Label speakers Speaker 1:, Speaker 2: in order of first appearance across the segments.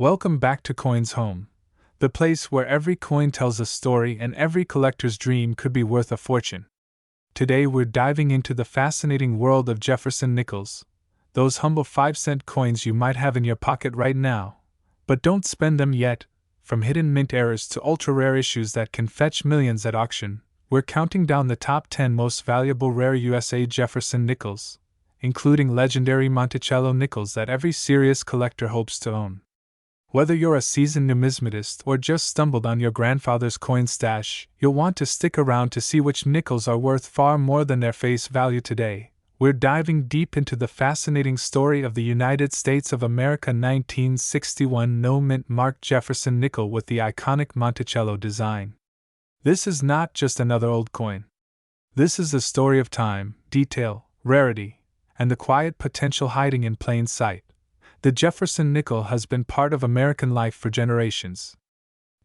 Speaker 1: Welcome back to Coins Home, the place where every coin tells a story and every collector's dream could be worth a fortune. Today we're diving into the fascinating world of Jefferson Nickels, those humble 5-cent coins you might have in your pocket right now. But don't spend them yet. From hidden mint errors to ultra-rare issues that can fetch millions at auction, we're counting down the top 10 most valuable rare USA Jefferson Nickels, including legendary Monticello nickels that every serious collector hopes to own. Whether you're a seasoned numismatist or just stumbled on your grandfather's coin stash, you'll want to stick around to see which nickels are worth far more than their face value today. We're diving deep into the fascinating story of the United States of America 1961 no-mint marked Jefferson nickel with the iconic Monticello design. This is not just another old coin. This is a story of time, detail, rarity, and the quiet potential hiding in plain sight. The Jefferson nickel has been part of American life for generations.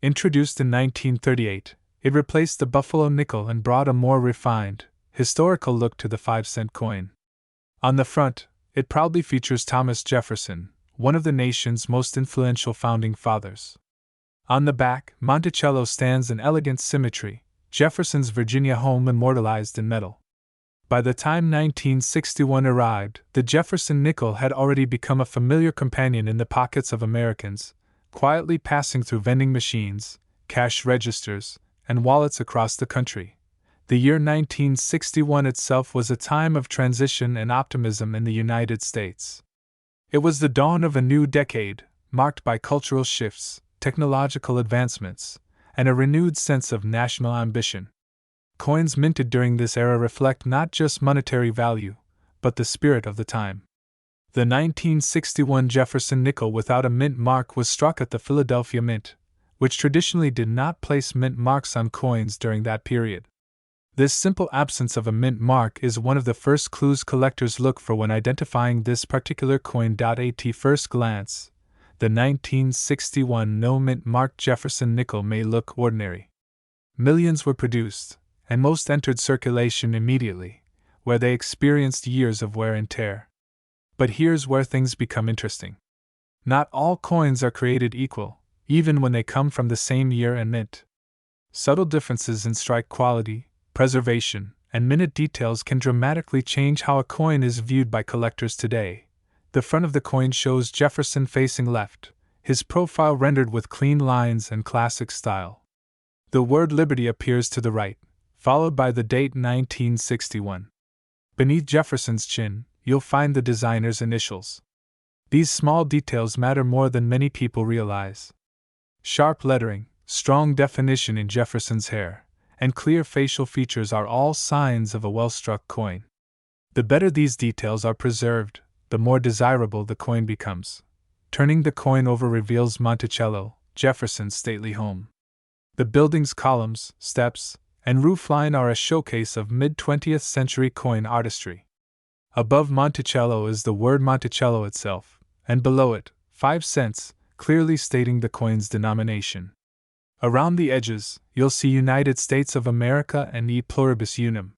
Speaker 1: Introduced in 1938, it replaced the Buffalo nickel and brought a more refined, historical look to the 5-cent coin. On the front, it proudly features Thomas Jefferson, one of the nation's most influential founding fathers. On the back, Monticello stands in elegant symmetry, Jefferson's Virginia home immortalized in metal. By the time 1961 arrived, the Jefferson nickel had already become a familiar companion in the pockets of Americans, quietly passing through vending machines, cash registers, and wallets across the country. The year 1961 itself was a time of transition and optimism in the United States. It was the dawn of a new decade, marked by cultural shifts, technological advancements, and a renewed sense of national ambition. Coins minted during this era reflect not just monetary value, but the spirit of the time. The 1961 Jefferson nickel without a mint mark was struck at the Philadelphia Mint, which traditionally did not place mint marks on coins during that period. This simple absence of a mint mark is one of the first clues collectors look for when identifying this particular coin. At first glance, the 1961 no-mint marked Jefferson nickel may look ordinary. Millions were produced, and most entered circulation immediately, where they experienced years of wear and tear. But here's where things become interesting. Not all coins are created equal, even when they come from the same year and mint. Subtle differences in strike quality, preservation, and minute details can dramatically change how a coin is viewed by collectors today. The front of the coin shows Jefferson facing left, his profile rendered with clean lines and classic style. The word Liberty appears to the right, followed by the date 1961. Beneath Jefferson's chin, you'll find the designer's initials. These small details matter more than many people realize. Sharp lettering, strong definition in Jefferson's hair, and clear facial features are all signs of a well-struck coin. The better these details are preserved, the more desirable the coin becomes. Turning the coin over reveals Monticello, Jefferson's stately home. The building's columns, steps, and roofline are a showcase of mid-20th century coin artistry. Above Monticello is the word Monticello itself, and below it, 5 cents, clearly stating the coin's denomination. Around the edges, you'll see United States of America and E pluribus unum.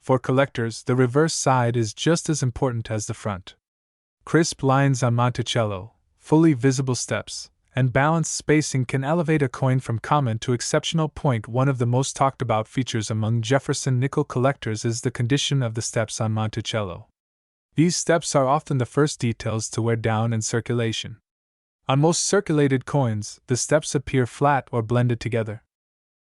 Speaker 1: For collectors, the reverse side is just as important as the front. Crisp lines on Monticello, fully visible steps, and balanced spacing can elevate a coin from common to exceptional. One of the most talked about features among Jefferson nickel collectors is the condition of the steps on Monticello. These steps are often the first details to wear down in circulation. On most circulated coins, the steps appear flat or blended together.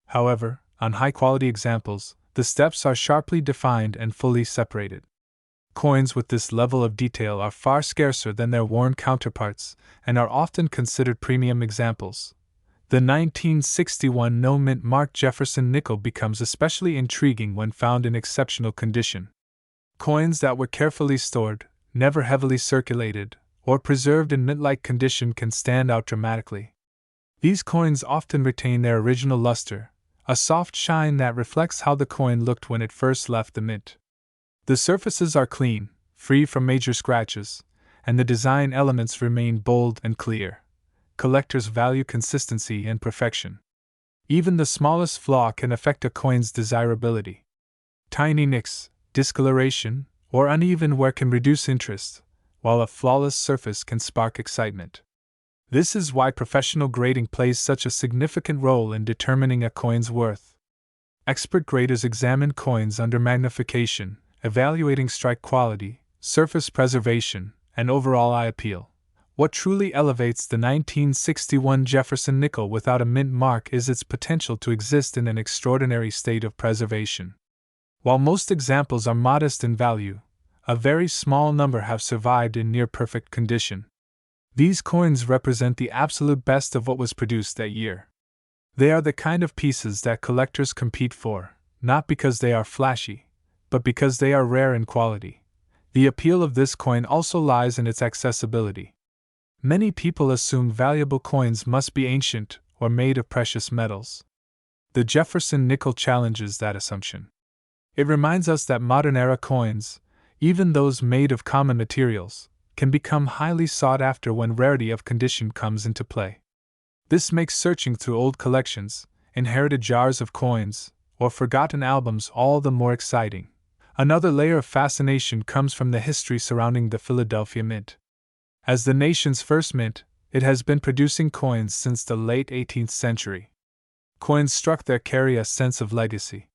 Speaker 1: However, on high-quality examples, the steps are sharply defined and fully separated. Coins with this level of detail are far scarcer than their worn counterparts, and are often considered premium examples. The 1961 no-mint marked Jefferson nickel becomes especially intriguing when found in exceptional condition. Coins that were carefully stored, never heavily circulated, or preserved in mint-like condition can stand out dramatically. These coins often retain their original luster, a soft shine that reflects how the coin looked when it first left the mint. The surfaces are clean, free from major scratches, and the design elements remain bold and clear. Collectors value consistency and perfection. Even the smallest flaw can affect a coin's desirability. Tiny nicks, discoloration, or uneven wear can reduce interest, while a flawless surface can spark excitement. This is why professional grading plays such a significant role in determining a coin's worth. Expert graders examine coins under magnification, evaluating strike quality, surface preservation, and overall eye appeal. What truly elevates the 1961 Jefferson nickel without a mint mark is its potential to exist in an extraordinary state of preservation. While most examples are modest in value, a very small number have survived in near-perfect condition. These coins represent the absolute best of what was produced that year. They are the kind of pieces that collectors compete for, not because they are flashy, but because they are rare in quality. The appeal of this coin also lies in its accessibility. Many people assume valuable coins must be ancient or made of precious metals. The Jefferson nickel challenges that assumption. It reminds us that modern-era coins, even those made of common materials, can become highly sought after when rarity of condition comes into play. This makes searching through old collections, inherited jars of coins, or forgotten albums all the more exciting. Another layer of fascination comes from the history surrounding the Philadelphia Mint. As the nation's first mint, it has been producing coins since the late 18th century. Coins struck there carry a sense of legacy.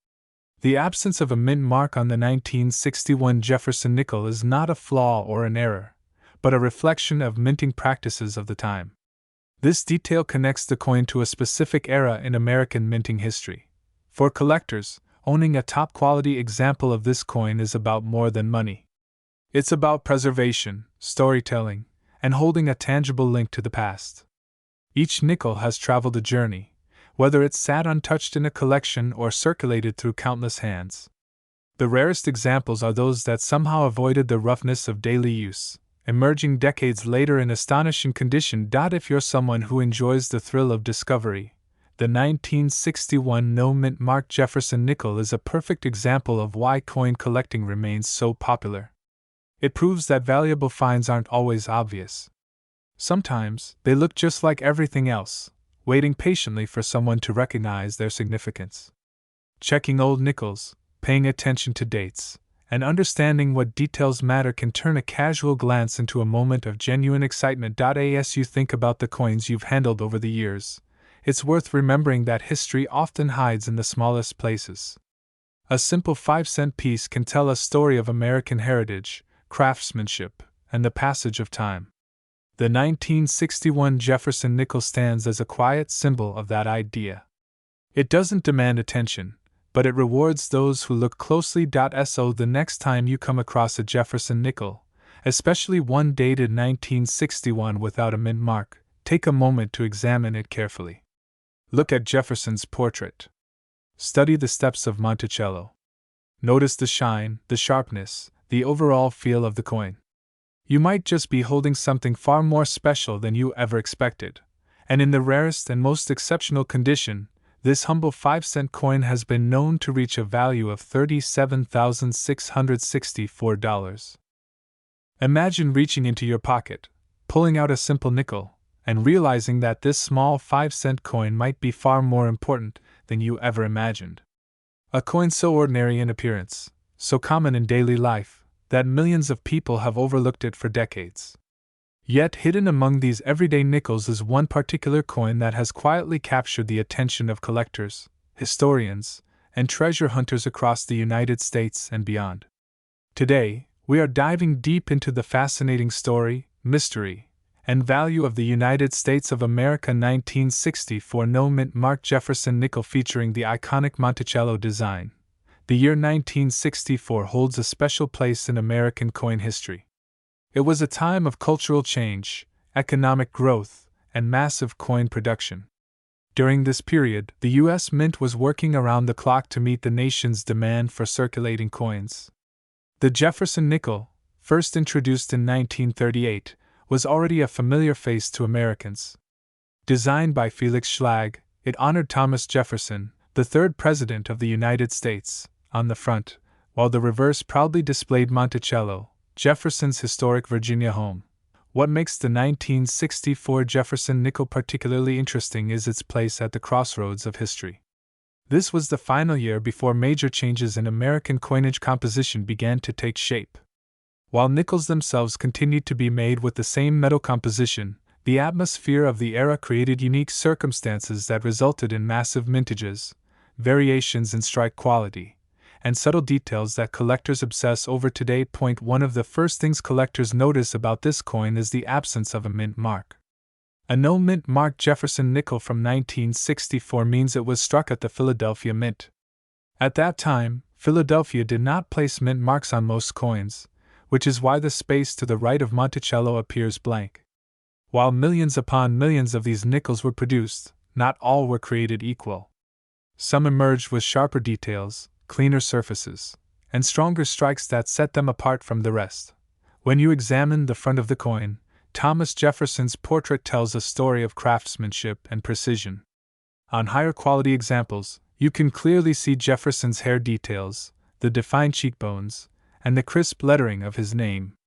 Speaker 1: The absence of a mint mark on the 1961 Jefferson nickel is not a flaw or an error, but a reflection of minting practices of the time. This detail connects the coin to a specific era in American minting history. For collectors, owning a top-quality example of this coin is about more than money. It's about preservation, storytelling, and holding a tangible link to the past. Each nickel has traveled a journey, whether it sat untouched in a collection or circulated through countless hands. The rarest examples are those that somehow avoided the roughness of daily use, emerging decades later in astonishing condition. If you're someone who enjoys the thrill of discovery, the 1961 no-mint mark Jefferson nickel is a perfect example of why coin collecting remains so popular. It proves that valuable finds aren't always obvious. Sometimes, they look just like everything else, waiting patiently for someone to recognize their significance. Checking old nickels, paying attention to dates, and understanding what details matter can turn a casual glance into a moment of genuine excitement. As you think about the coins you've handled over the years, it's worth remembering that history often hides in the smallest places. A simple 5-cent piece can tell a story of American heritage, craftsmanship, and the passage of time. The 1961 Jefferson nickel stands as a quiet symbol of that idea. It doesn't demand attention, but it rewards those who look closely. So the next time you come across a Jefferson nickel, especially one dated 1961 without a mint mark, take a moment to examine it carefully. Look at Jefferson's portrait. Study the steps of Monticello. Notice the shine, the sharpness, the overall feel of the coin. You might just be holding something far more special than you ever expected, and in the rarest and most exceptional condition, this humble 5-cent coin has been known to reach a value of $37,664. Imagine reaching into your pocket, pulling out a simple nickel, and realizing that this small 5-cent coin might be far more important than you ever imagined. A coin so ordinary in appearance, so common in daily life, that millions of people have overlooked it for decades. Yet hidden among these everyday nickels is one particular coin that has quietly captured the attention of collectors, historians, and treasure hunters across the United States and beyond. Today, we are diving deep into the fascinating story, mystery, and value of the United States of America 1964 no-mint mark Jefferson nickel featuring the iconic Monticello design. The year 1964 holds a special place in American coin history. It was a time of cultural change, economic growth, and massive coin production. During this period, the U.S. Mint was working around the clock to meet the nation's demand for circulating coins. The Jefferson nickel, first introduced in 1938, was already a familiar face to Americans. Designed by Felix Schlag, it honored Thomas Jefferson, the third President of the United States, on the front, while the reverse proudly displayed Monticello, Jefferson's historic Virginia home. What makes the 1964 Jefferson nickel particularly interesting is its place at the crossroads of history. This was the final year before major changes in American coinage composition began to take shape. While nickels themselves continued to be made with the same metal composition, The atmosphere of the era created unique circumstances that resulted in massive mintages, variations in strike quality, and subtle details that collectors obsess over today. One of the first things collectors notice about this coin is the absence of a mint mark. A no-mint mark Jefferson nickel from 1964 means it was struck at the Philadelphia Mint. At that time, Philadelphia did not place mint marks on most coins, which is why the space to the right of Monticello appears blank. While millions upon millions of these nickels were produced, not all were created equal. Some emerged with sharper details, cleaner surfaces, and stronger strikes that set them apart from the rest. When you examine the front of the coin, Thomas Jefferson's portrait tells a story of craftsmanship and precision. On higher quality examples, you can clearly see Jefferson's hair details, the defined cheekbones, and the crisp lettering of his name.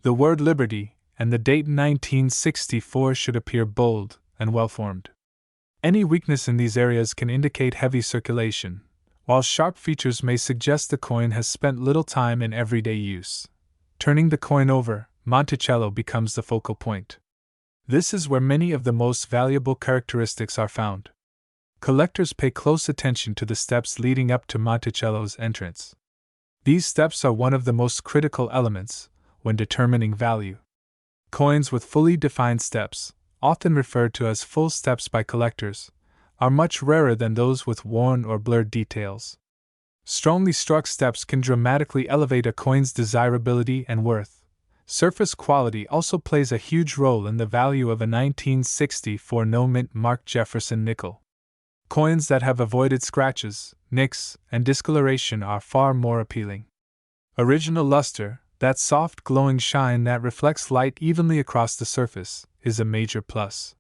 Speaker 1: The word Liberty and the date 1964 should appear bold and well-formed. Any weakness in these areas can indicate heavy circulation, while sharp features may suggest the coin has spent little time in everyday use. Turning the coin over, Monticello becomes the focal point. This is where many of the most valuable characteristics are found. Collectors pay close attention to the steps leading up to Monticello's entrance. These steps are one of the most critical elements when determining value. Coins with fully defined steps, often referred to as full steps by collectors, are much rarer than those with worn or blurred details. Strongly struck steps can dramatically elevate a coin's desirability and worth. Surface quality also plays a huge role in the value of a 1964 no-mint mark Jefferson nickel. Coins that have avoided scratches, nicks, and discoloration are far more appealing. Original luster, that soft glowing shine that reflects light evenly across the surface, is a major plus.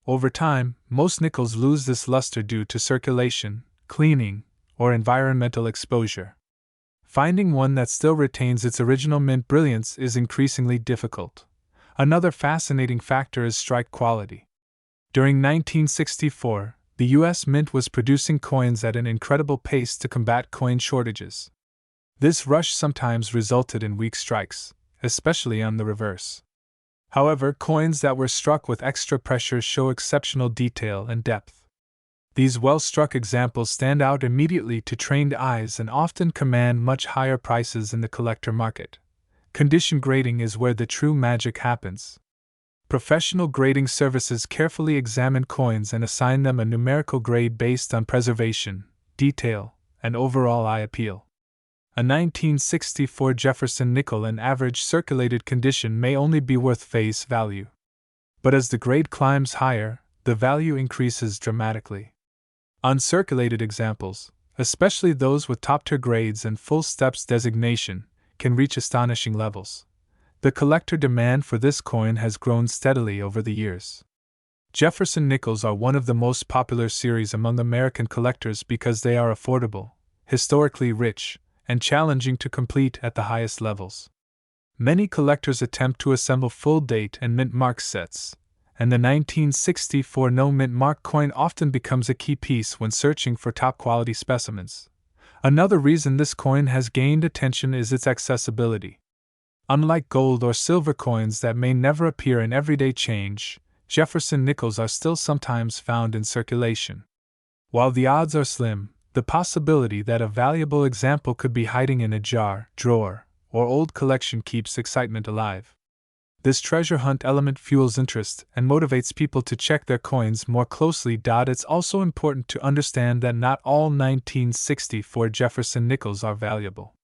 Speaker 1: Over time, most nickels lose this luster due to circulation, cleaning, or environmental exposure. Finding one that still retains its original mint brilliance is increasingly difficult. Another fascinating factor is strike quality. During 1964, the U.S. Mint was producing coins at an incredible pace to combat coin shortages. This rush sometimes resulted in weak strikes, especially on the reverse. However, coins that were struck with extra pressure show exceptional detail and depth. These well-struck examples stand out immediately to trained eyes and often command much higher prices in the collector market. Condition grading is where the true magic happens. Professional grading services carefully examine coins and assign them a numerical grade based on preservation, detail, and overall eye appeal. A 1964 Jefferson nickel in average circulated condition may only be worth face value. But as the grade climbs higher, the value increases dramatically. Uncirculated examples, especially those with top-tier grades and full steps designation, can reach astonishing levels. The collector demand for this coin has grown steadily over the years. Jefferson nickels are one of the most popular series among American collectors because they are affordable, historically rich, and challenging to complete at the highest levels. Many collectors attempt to assemble full date and mint mark sets, and the 1964 no-mint mark coin often becomes a key piece when searching for top-quality specimens. Another reason this coin has gained attention is its accessibility. Unlike gold or silver coins that may never appear in everyday change, Jefferson nickels are still sometimes found in circulation. While the odds are slim, the possibility that a valuable example could be hiding in a jar, drawer, or old collection keeps excitement alive. This treasure hunt element fuels interest and motivates people to check their coins more closely. It's also important to understand that not all 1964 Jefferson nickels are valuable.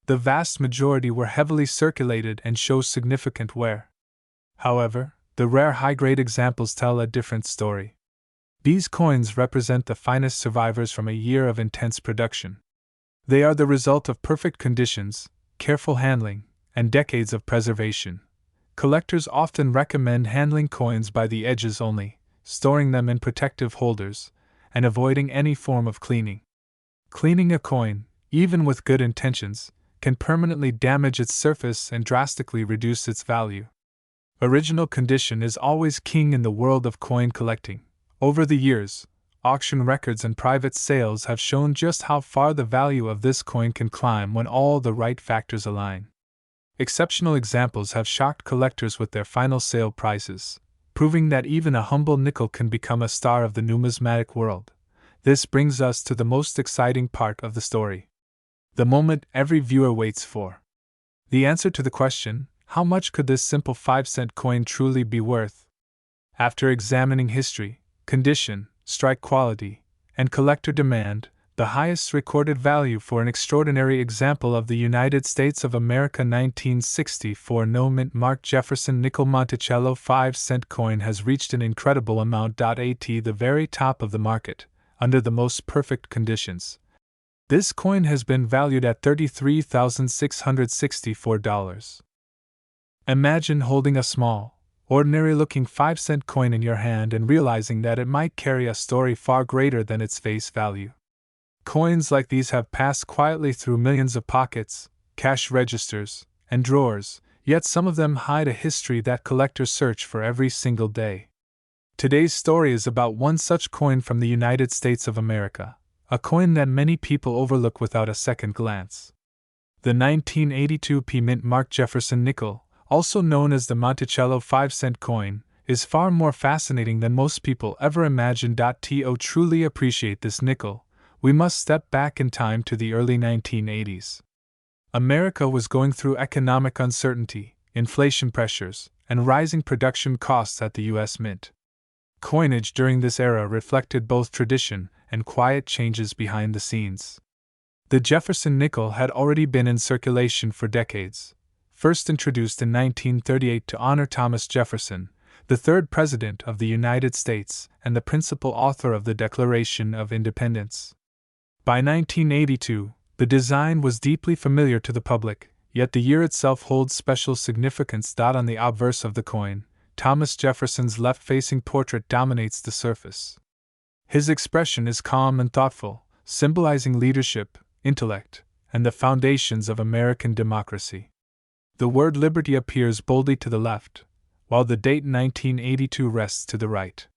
Speaker 1: The vast majority were heavily circulated and show significant wear. However, the rare high-grade examples tell a different story. These coins represent the finest survivors from a year of intense production. They are the result of perfect conditions, careful handling, and decades of preservation. Collectors often recommend handling coins by the edges only, storing them in protective holders, and avoiding any form of cleaning. Cleaning a coin, even with good intentions, can permanently damage its surface and drastically reduce its value. Original condition is always king in the world of coin collecting. Over the years, auction records and private sales have shown just how far the value of this coin can climb when all the right factors align. Exceptional examples have shocked collectors with their final sale prices. proving that even a humble nickel can become a star of the numismatic world. This brings us to the most exciting part of the story. The moment every viewer waits for. The answer to the question, how much could this simple 5-cent coin truly be worth? After examining history, condition, strike quality, and collector demand, the highest recorded value for an extraordinary example of the United States of America 1964 no-mint mark Jefferson Nickel Monticello 5-cent coin has reached an incredible amount. At the very top of the market, under the most perfect conditions. This coin has been valued at $33,664. Imagine holding a small, ordinary-looking 5-cent coin in your hand and realizing that it might carry a story far greater than its face value. Coins like these have passed quietly through millions of pockets, cash registers, and drawers, yet some of them hide a history that collectors search for every single day. Today's story is about one such coin from the United States of America, a coin that many people overlook without a second glance. The 1982 Mint mark Jefferson Nickel, also known as the Monticello 5-cent coin, is far more fascinating than most people ever imagined. To truly appreciate this nickel, we must step back in time to the early 1980s. America was going through economic uncertainty, inflation pressures, and rising production costs at the U.S. Mint. Coinage during this era reflected both tradition and quiet changes behind the scenes. The Jefferson nickel had already been in circulation for decades, first introduced in 1938 to honor Thomas Jefferson, the third President of the United States and the principal author of the Declaration of Independence. By 1982, the design was deeply familiar to the public, yet the year itself holds special significance. On the obverse of the coin, Thomas Jefferson's left-facing portrait dominates the surface. His expression is calm and thoughtful, symbolizing leadership, intellect, and the foundations of American democracy. The word liberty appears boldly to the left, while the date 1982 rests to the right.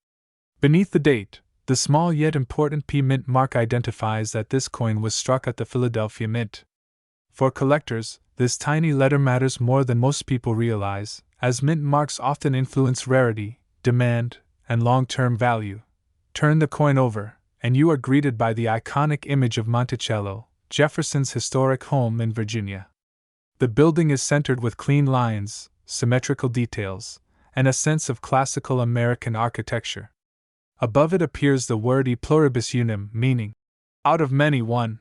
Speaker 1: Beneath the date, the small yet important Mint mark identifies that this coin was struck at the Philadelphia Mint. For collectors, this tiny letter matters more than most people realize, as mint marks often influence rarity, demand, and long-term value. Turn the coin over, and you are greeted by the iconic image of Monticello, Jefferson's historic home in Virginia. The building is centered with clean lines, symmetrical details, and a sense of classical American architecture. Above it appears the word E pluribus unum, meaning, out of many one,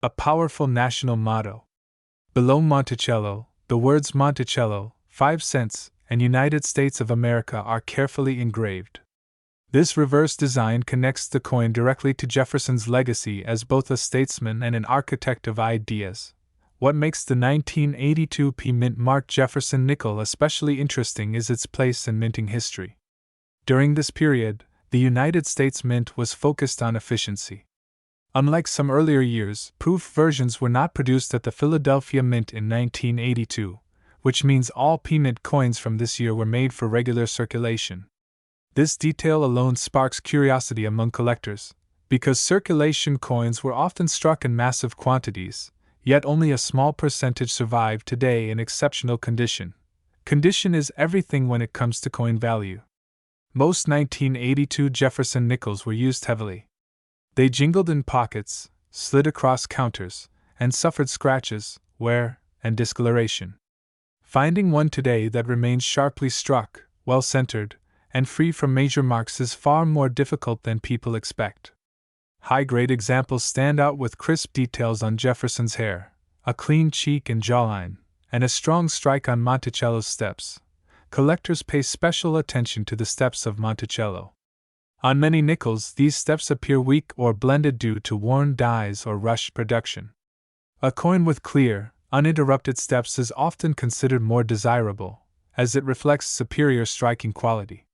Speaker 1: a powerful national motto. Below Monticello, the words Monticello, 5 cents, and United States of America are carefully engraved. This reverse design connects the coin directly to Jefferson's legacy as both a statesman and an architect of ideas. What makes the 1982 Mint mark Jefferson nickel especially interesting is its place in minting history. During this period, the United States Mint was focused on efficiency. Unlike some earlier years, proof versions were not produced at the Philadelphia Mint in 1982, which means all Mint coins from this year were made for regular circulation. This detail alone sparks curiosity among collectors, because circulation coins were often struck in massive quantities, yet only a small percentage survive today in exceptional condition. Condition is everything when it comes to coin value. Most 1982 Jefferson nickels were used heavily. They jingled in pockets, slid across counters, and suffered scratches, wear, and discoloration. Finding one today that remains sharply struck, well-centered, and free from major marks is far more difficult than people expect. High-grade examples stand out with crisp details on Jefferson's hair, a clean cheek and jawline, and a strong strike on Monticello's steps. Collectors pay special attention to the steps of Monticello. On many nickels, these steps appear weak or blended due to worn dies or rushed production. A coin with clear, uninterrupted steps is often considered more desirable, as it reflects superior striking quality.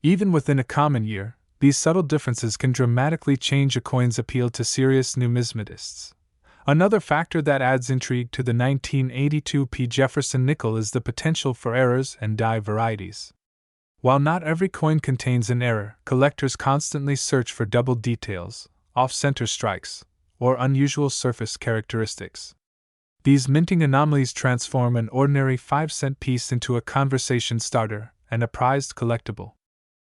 Speaker 1: Even within a common year, these subtle differences can dramatically change a coin's appeal to serious numismatists. Another factor that adds intrigue to the 1982 Jefferson nickel is the potential for errors and die varieties. While not every coin contains an error, collectors constantly search for double details, off-center strikes, or unusual surface characteristics. These minting anomalies transform an ordinary 5-cent piece into a conversation starter and a prized collectible.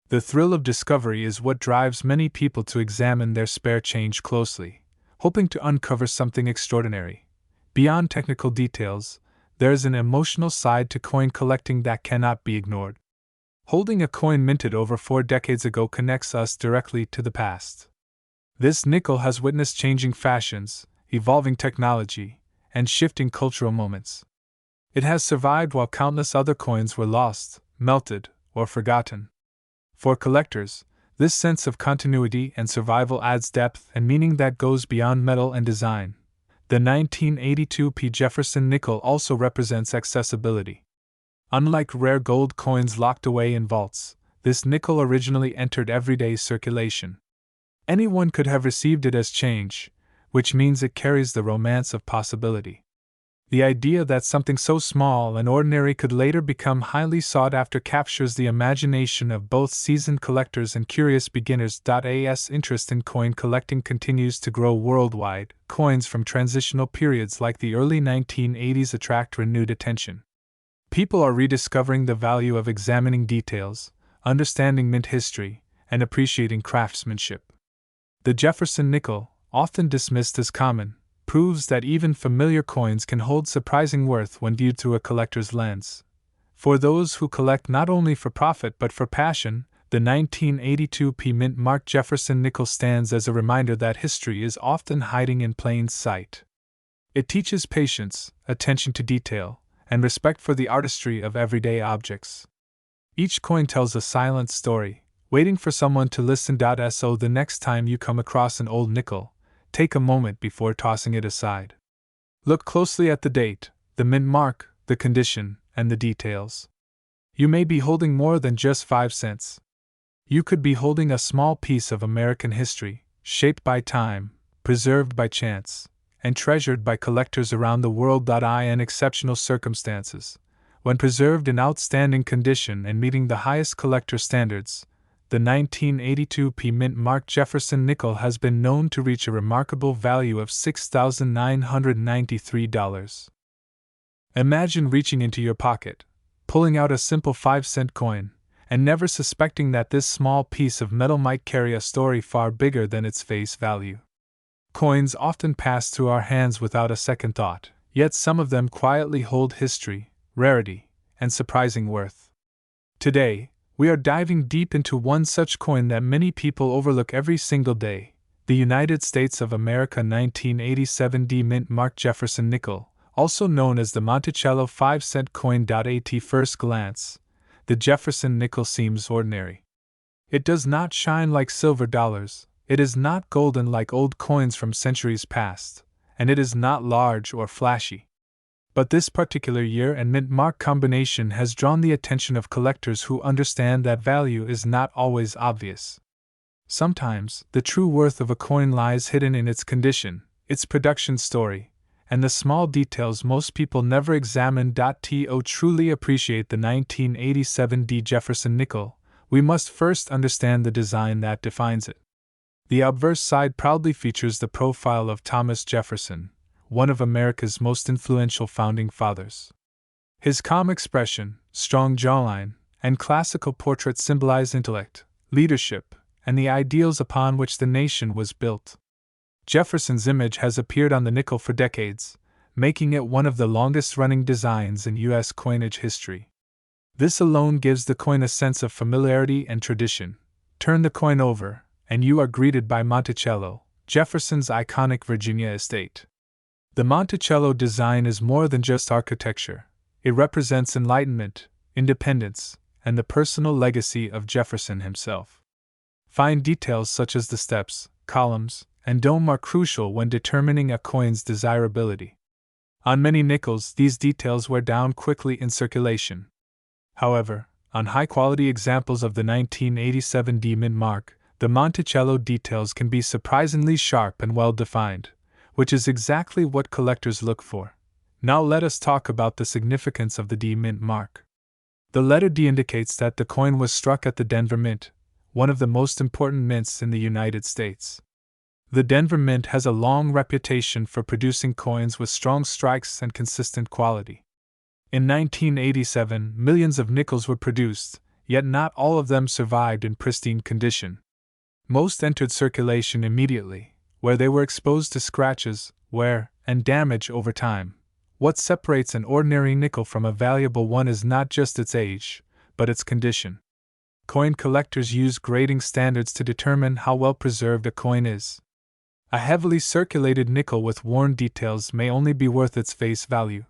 Speaker 1: The thrill of discovery is what drives many people to examine their spare change closely, hoping to uncover something extraordinary. Beyond technical details, there is an emotional side to coin collecting that cannot be ignored. Holding a coin minted over 4 decades ago connects us directly to the past. This nickel has witnessed changing fashions, evolving technology, and shifting cultural moments. It has survived while countless other coins were lost, melted, or forgotten. For collectors, this sense of continuity and survival adds depth and meaning that goes beyond metal and design. The 1982 Jefferson nickel also represents accessibility. Unlike rare gold coins locked away in vaults, this nickel originally entered everyday circulation. Anyone could have received it as change, which means it carries the romance of possibility. The idea that something so small and ordinary could later become highly sought after captures the imagination of both seasoned collectors and curious beginners. As interest in coin collecting continues to grow worldwide, coins from transitional periods like the early 1980s attract renewed attention. People are rediscovering the value of examining details, understanding mint history, and appreciating craftsmanship. The Jefferson nickel, often dismissed as common, proves that even familiar coins can hold surprising worth when viewed through a collector's lens. For those who collect not only for profit but for passion, the 1982 mint marked Jefferson nickel stands as a reminder that history is often hiding in plain sight. It teaches patience, attention to detail, and respect for the artistry of everyday objects. Each coin tells a silent story, waiting for someone to listen. So the next time you come across an old nickel, take a moment before tossing it aside. Look closely at the date, the mint mark, the condition, and the details. You may be holding more than just 5 cents. You could be holding a small piece of American history, shaped by time, preserved by chance, and treasured by collectors around the world. In exceptional circumstances, when preserved in outstanding condition and meeting the highest collector standards, the 1982 mint marked Jefferson nickel has been known to reach a remarkable value of $6,993. Imagine reaching into your pocket, pulling out a simple 5-cent coin, and never suspecting that this small piece of metal might carry a story far bigger than its face value. Coins often pass through our hands without a second thought, yet some of them quietly hold history, rarity, and surprising worth. Today, we are diving deep into one such coin that many people overlook every single day, the United States of America 1987 mint marked Jefferson nickel, also known as the Monticello 5-cent coin. At first glance, the Jefferson nickel seems ordinary. It does not shine like silver dollars, it is not golden like old coins from centuries past, and it is not large or flashy. But this particular year and mint mark combination has drawn the attention of collectors who understand that value is not always obvious. Sometimes, the true worth of a coin lies hidden in its condition, its production story, and the small details most people never examine. To truly appreciate the 1987 Jefferson nickel, we must first understand the design that defines it. The obverse side proudly features the profile of Thomas Jefferson, one of America's most influential founding fathers. His calm expression, strong jawline, and classical portrait symbolize intellect, leadership, and the ideals upon which the nation was built. Jefferson's image has appeared on the nickel for decades, making it one of the longest-running designs in U.S. coinage history. This alone gives the coin a sense of familiarity and tradition. Turn the coin over, and you are greeted by Monticello, Jefferson's iconic Virginia estate. The Monticello design is more than just architecture. It represents enlightenment, independence, and the personal legacy of Jefferson himself. Fine details such as the steps, columns, and dome are crucial when determining a coin's desirability. On many nickels, these details wear down quickly in circulation. However, on high-quality examples of the 1987 mint mark, the Monticello details can be surprisingly sharp and well-defined, which is exactly what collectors look for. Now let us talk about the significance of the mint mark. The letter D indicates that the coin was struck at the Denver Mint, one of the most important mints in the United States. The Denver Mint has a long reputation for producing coins with strong strikes and consistent quality. In 1987, millions of nickels were produced, yet not all of them survived in pristine condition. Most entered circulation immediately, where they were exposed to scratches, wear, and damage over time. What separates an ordinary nickel from a valuable one is not just its age, but its condition. Coin collectors use grading standards to determine how well preserved a coin is. A heavily circulated nickel with worn details may only be worth its face value.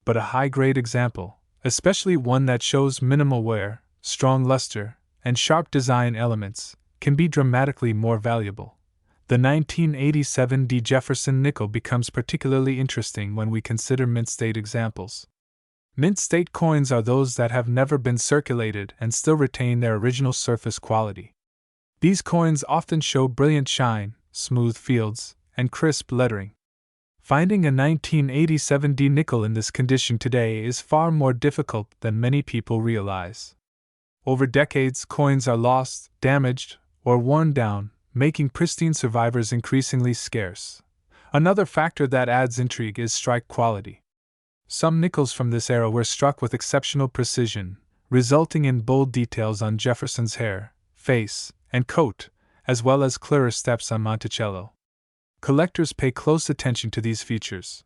Speaker 1: But a high-grade example, especially one that shows minimal wear, strong luster, and sharp design elements, can be dramatically more valuable. The 1987 Jefferson nickel becomes particularly interesting when we consider mint state examples. Mint state coins are those that have never been circulated and still retain their original surface quality. These coins often show brilliant shine, smooth fields, and crisp lettering. Finding a 1987 nickel in this condition today is far more difficult than many people realize. Over decades, coins are lost, damaged, or worn down, making pristine survivors increasingly scarce. Another factor that adds intrigue is strike quality. Some nickels from this era were struck with exceptional precision, resulting in bold details on Jefferson's hair, face, and coat, as well as clearer steps on Monticello. Collectors pay close attention to these features.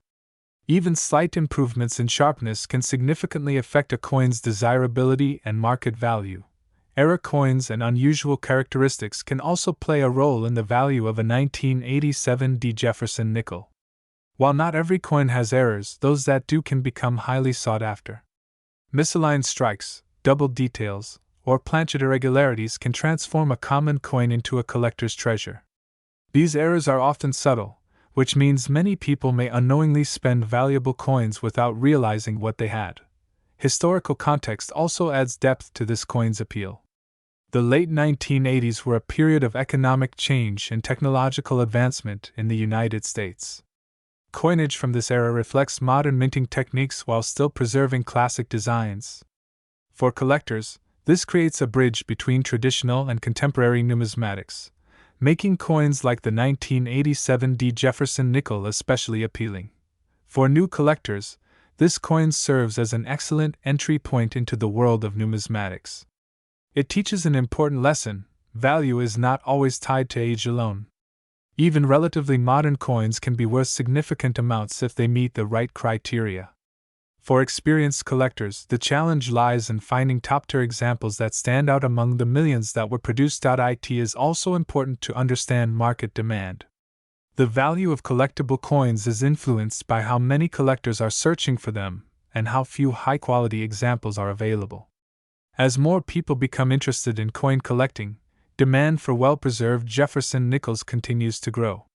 Speaker 1: Even slight improvements in sharpness can significantly affect a coin's desirability and market value. Era coins and unusual characteristics can also play a role in the value of a 1987 Jefferson nickel. While not every coin has errors, those that do can become highly sought after. Misaligned strikes, double details, or planchet irregularities can transform a common coin into a collector's treasure. These errors are often subtle, which means many people may unknowingly spend valuable coins without realizing what they had. Historical context also adds depth to this coin's appeal. The late 1980s were a period of economic change and technological advancement in the United States. Coinage from this era reflects modern minting techniques while still preserving classic designs. For collectors, this creates a bridge between traditional and contemporary numismatics, making coins like the 1987 Jefferson nickel especially appealing. For new collectors, this coin serves as an excellent entry point into the world of numismatics. It teaches an important lesson: value is not always tied to age alone. Even relatively modern coins can be worth significant amounts if they meet the right criteria. For experienced collectors, the challenge lies in finding top-tier examples that stand out among the millions that were produced. It is also important to understand market demand. The value of collectible coins is influenced by how many collectors are searching for them and how few high-quality examples are available. As more people become interested in coin collecting, demand for well-preserved Jefferson nickels continues to grow.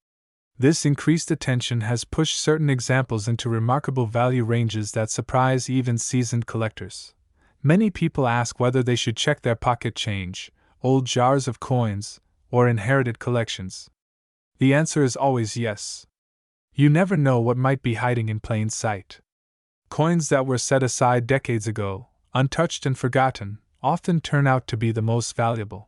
Speaker 1: This increased attention has pushed certain examples into remarkable value ranges that surprise even seasoned collectors. Many people ask whether they should check their pocket change, old jars of coins, or inherited collections. The answer is always yes. You never know what might be hiding in plain sight. Coins that were set aside decades ago, untouched and forgotten, often turn out to be the most valuable.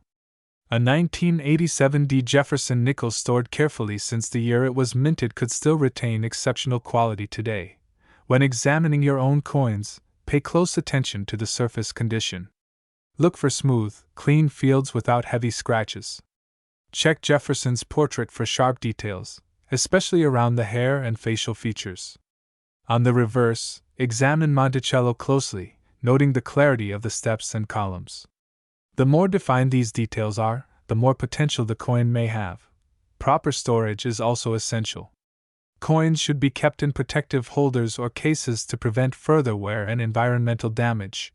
Speaker 1: A 1987 Jefferson nickel stored carefully since the year it was minted could still retain exceptional quality today. When examining your own coins, pay close attention to the surface condition. Look for smooth, clean fields without heavy scratches. Check Jefferson's portrait for sharp details, especially around the hair and facial features. On the reverse, examine Monticello closely, noting the clarity of the steps and columns. The more defined these details are, the more potential the coin may have. Proper storage is also essential. Coins should be kept in protective holders or cases to prevent further wear and environmental damage.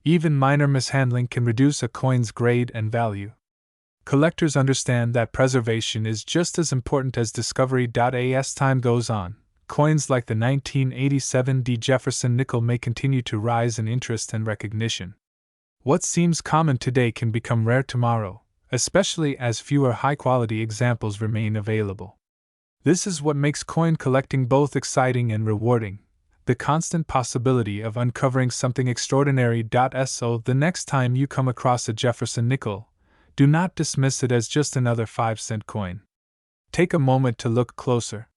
Speaker 1: Even minor mishandling can reduce a coin's grade and value. Collectors understand that preservation is just as important as discovery. As time goes on, coins like the 1987 Jefferson nickel may continue to rise in interest and recognition. What seems common today can become rare tomorrow, especially as fewer high-quality examples remain available. This is what makes coin collecting both exciting and rewarding, the constant possibility of uncovering something extraordinary. So the next time you come across a Jefferson nickel, do not dismiss it as just another 5-cent coin. Take a moment to look closer.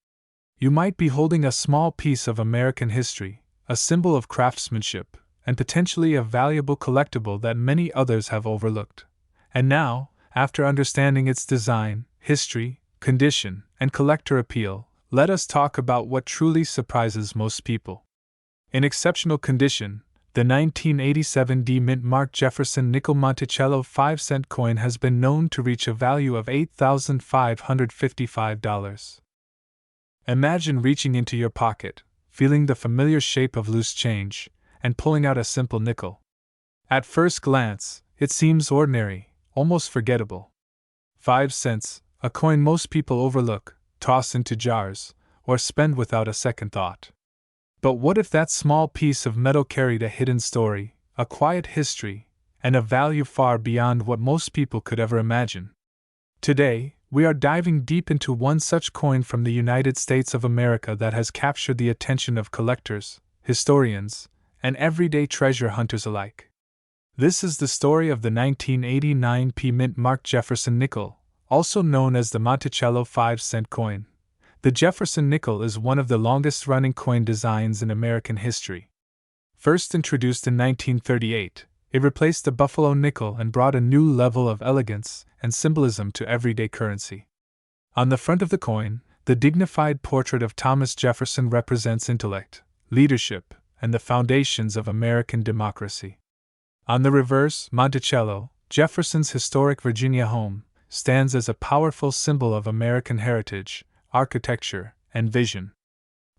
Speaker 1: You might be holding a small piece of American history, a symbol of craftsmanship, and potentially a valuable collectible that many others have overlooked. And now, after understanding its design, history, condition, and collector appeal, let us talk about what truly surprises most people. In exceptional condition, the 1987 D-Mint Mark Jefferson Nickel Monticello 5-cent coin has been known to reach a value of $8,555. Imagine reaching into your pocket, feeling the familiar shape of loose change, and pulling out a simple nickel. At first glance, it seems ordinary, almost forgettable. 5 cents, a coin most people overlook, toss into jars, or spend without a second thought. But what if that small piece of metal carried a hidden story, a quiet history, and a value far beyond what most people could ever imagine? Today, we are diving deep into one such coin from the United States of America that has captured the attention of collectors, historians, and everyday treasure hunters alike. This is the story of the 1989 P-Mint Mark Jefferson Nickel, also known as the Monticello 5-cent coin. The Jefferson Nickel is one of the longest-running coin designs in American history. First introduced in 1938, it replaced the Buffalo nickel and brought a new level of elegance and symbolism to everyday currency. On the front of the coin, the dignified portrait of Thomas Jefferson represents intellect, leadership, and the foundations of American democracy. On the reverse, Monticello, Jefferson's historic Virginia home, stands as a powerful symbol of American heritage, architecture, and vision.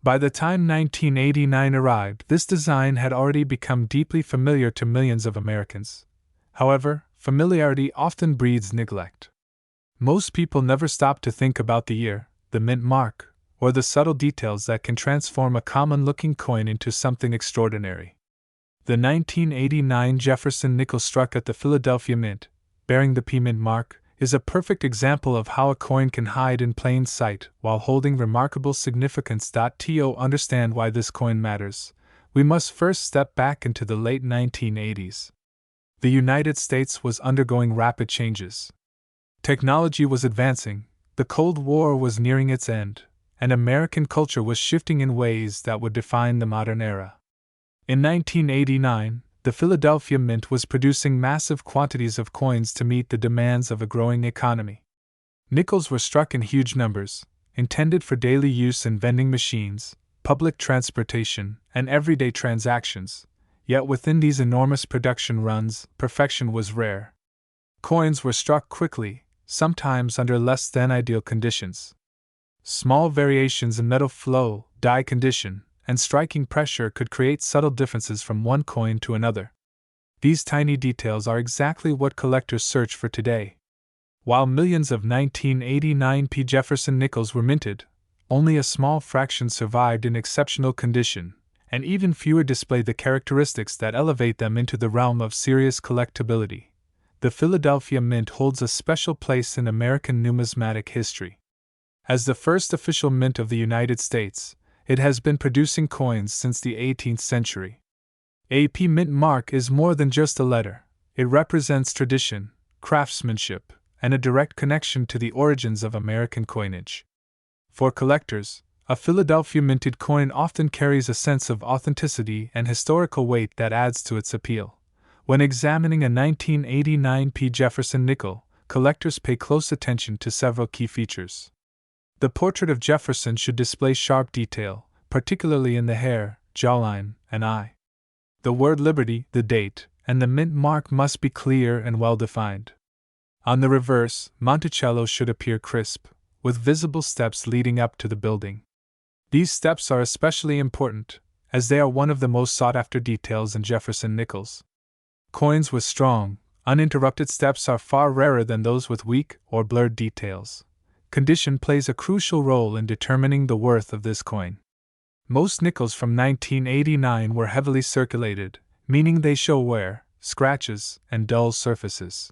Speaker 1: By the time 1989 arrived, this design had already become deeply familiar to millions of Americans. However, familiarity often breeds neglect. Most people never stop to think about the year, the mint mark, or the subtle details that can transform a common-looking coin into something extraordinary. The 1989 Jefferson Nickel struck at the Philadelphia Mint, bearing the P-Mint mark, is a perfect example of how a coin can hide in plain sight while holding remarkable significance. To understand why this coin matters, we must first step back into the late 1980s. The United States was undergoing rapid changes. Technology was advancing, the Cold War was nearing its end, and American culture was shifting in ways that would define the modern era. In 1989, the Philadelphia Mint was producing massive quantities of coins to meet the demands of a growing economy. Nickels were struck in huge numbers, intended for daily use in vending machines, public transportation, and everyday transactions, yet within these enormous production runs, perfection was rare. Coins were struck quickly, sometimes under less than ideal conditions. Small variations in metal flow, die condition, and striking pressure could create subtle differences from one coin to another. These tiny details are exactly what collectors search for today. While millions of 1989 P. Jefferson nickels were minted, only a small fraction survived in exceptional condition, and even fewer display the characteristics that elevate them into the realm of serious collectability. The Philadelphia Mint holds a special place in American numismatic history. As the first official mint of the United States, it has been producing coins since the 18th century. A P-Mint mark is more than just a letter. It represents tradition, craftsmanship, and a direct connection to the origins of American coinage. For collectors, a Philadelphia minted coin often carries a sense of authenticity and historical weight that adds to its appeal. When examining a 1989 P. Jefferson nickel, collectors pay close attention to several key features. The portrait of Jefferson should display sharp detail, particularly in the hair, jawline, and eye. The word Liberty, the date, and the mint mark must be clear and well defined. On the reverse, Monticello should appear crisp, with visible steps leading up to the building. These steps are especially important, as they are one of the most sought-after details in Jefferson nickels. Coins with strong, uninterrupted steps are far rarer than those with weak or blurred details. Condition plays a crucial role in determining the worth of this coin. Most nickels from 1989 were heavily circulated, meaning they show wear, scratches, and dull surfaces.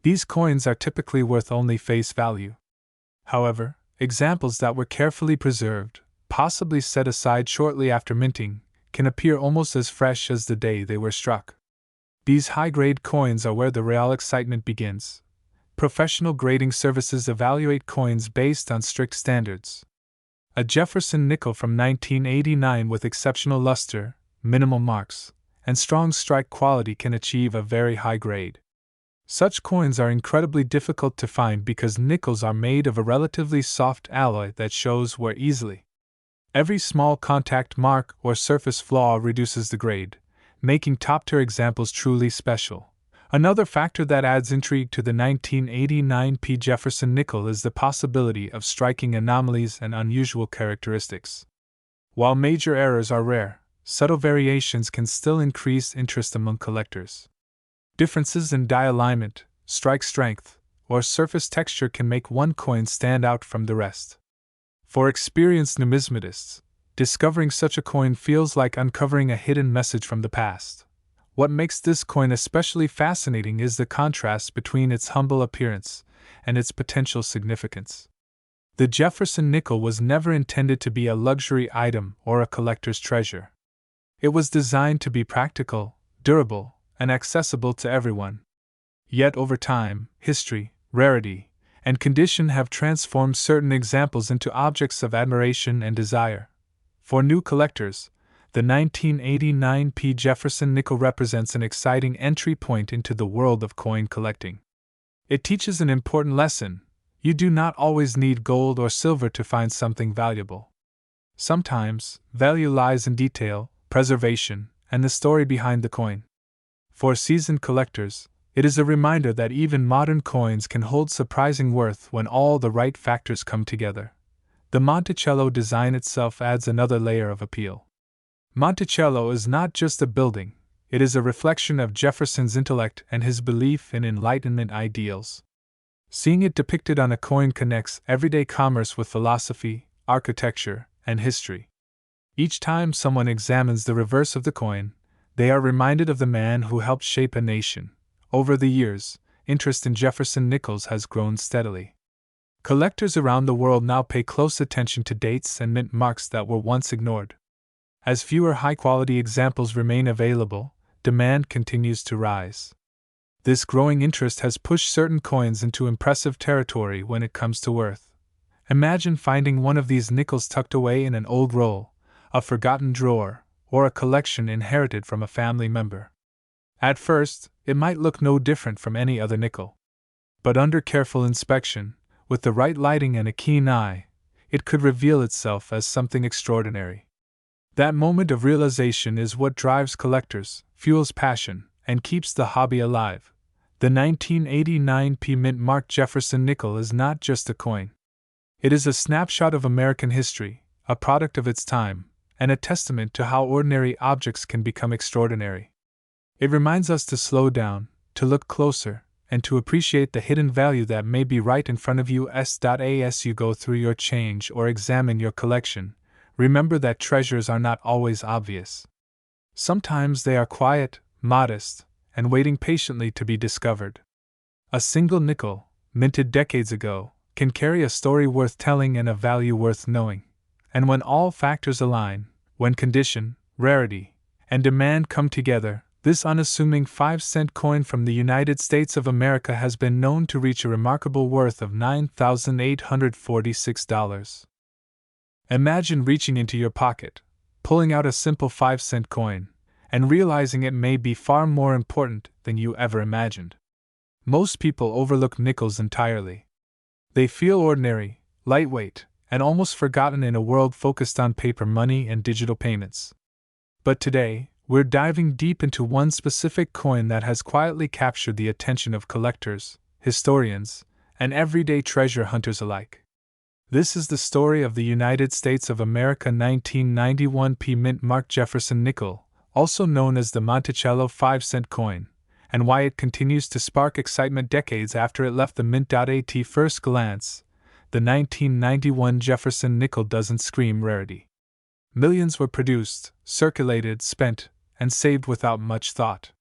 Speaker 1: These coins are typically worth only face value. However, examples that were carefully preserved, possibly set aside shortly after minting, can appear almost as fresh as the day they were struck. These high-grade coins are where the real excitement begins. Professional grading services evaluate coins based on strict standards. A Jefferson nickel from 1989 with exceptional luster, minimal marks, and strong strike quality can achieve a very high grade. Such coins are incredibly difficult to find because nickels are made of a relatively soft alloy that shows wear easily. Every small contact mark or surface flaw reduces the grade, making top-tier examples truly special. Another factor that adds intrigue to the 1989 Jefferson nickel is the possibility of striking anomalies and unusual characteristics. While major errors are rare, subtle variations can still increase interest among collectors. Differences in die alignment, strike strength, or surface texture can make one coin stand out from the rest. For experienced numismatists, discovering such a coin feels like uncovering a hidden message from the past. What makes this coin especially fascinating is the contrast between its humble appearance and its potential significance. The Jefferson nickel was never intended to be a luxury item or a collector's treasure. It was designed to be practical, durable, and accessible to everyone. Yet over time, history, rarity, and condition have transformed certain examples into objects of admiration and desire. For new collectors, the 1989 Jefferson nickel represents an exciting entry point into the world of coin collecting. It teaches an important lesson: you do not always need gold or silver to find something valuable. Sometimes, value lies in detail, preservation, and the story behind the coin. For seasoned collectors, it is a reminder that even modern coins can hold surprising worth when all the right factors come together. The Monticello design itself adds another layer of appeal. Monticello is not just a building, it is a reflection of Jefferson's intellect and his belief in Enlightenment ideals. Seeing it depicted on a coin connects everyday commerce with philosophy, architecture, and history. Each time someone examines the reverse of the coin, they are reminded of the man who helped shape a nation. Over the years, interest in Jefferson nickels has grown steadily. Collectors around the world now pay close attention to dates and mint marks that were once ignored. As fewer high-quality examples remain available, demand continues to rise. This growing interest has pushed certain coins into impressive territory when it comes to worth. Imagine finding one of these nickels tucked away in an old roll, a forgotten drawer, or a collection inherited from a family member. At first, it might look no different from any other nickel. But under careful inspection, with the right lighting and a keen eye, it could reveal itself as something extraordinary. That moment of realization is what drives collectors, fuels passion, and keeps the hobby alive. The 1989 mint marked Jefferson nickel is not just a coin. It is a snapshot of American history, a product of its time, and a testament to how ordinary objects can become extraordinary. It reminds us to slow down, to look closer, and to appreciate the hidden value that may be right in front of you. As you go through your change or examine your collection, remember that treasures are not always obvious. Sometimes they are quiet, modest, and waiting patiently to be discovered. A single nickel, minted decades ago, can carry a story worth telling and a value worth knowing. And when all factors align, when condition, rarity, and demand come together, this unassuming 5-cent coin from the United States of America has been known to reach a remarkable worth of $9,846. Imagine reaching into your pocket, pulling out a simple 5-cent coin, and realizing it may be far more important than you ever imagined. Most people overlook nickels entirely. They feel ordinary, lightweight, and almost forgotten in a world focused on paper money and digital payments. But today, we're diving deep into one specific coin that has quietly captured the attention of collectors, historians, and everyday treasure hunters alike. This is the story of the United States of America 1991 mint marked Jefferson nickel, also known as the Monticello 5-cent coin, and why it continues to spark excitement decades after it left the mint. At first glance, the 1991 Jefferson nickel doesn't scream rarity. Millions were produced, circulated, spent, and saved without much thought.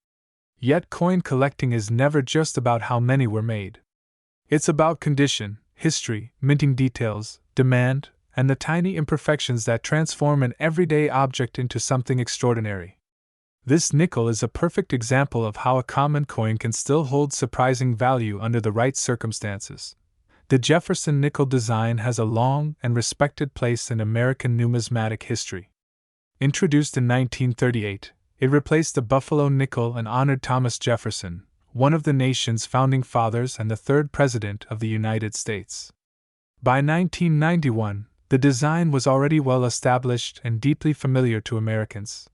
Speaker 1: Yet coin collecting is never just about how many were made. It's about condition, history, minting details, demand, and the tiny imperfections that transform an everyday object into something extraordinary. This nickel is a perfect example of how a common coin can still hold surprising value under the right circumstances. The Jefferson nickel design has a long and respected place in American numismatic history. Introduced in 1938, It replaced the Buffalo nickel and honored Thomas Jefferson, one of the nation's founding fathers and the third President of the United States. By 1991, the design was already well established and deeply familiar to Americans.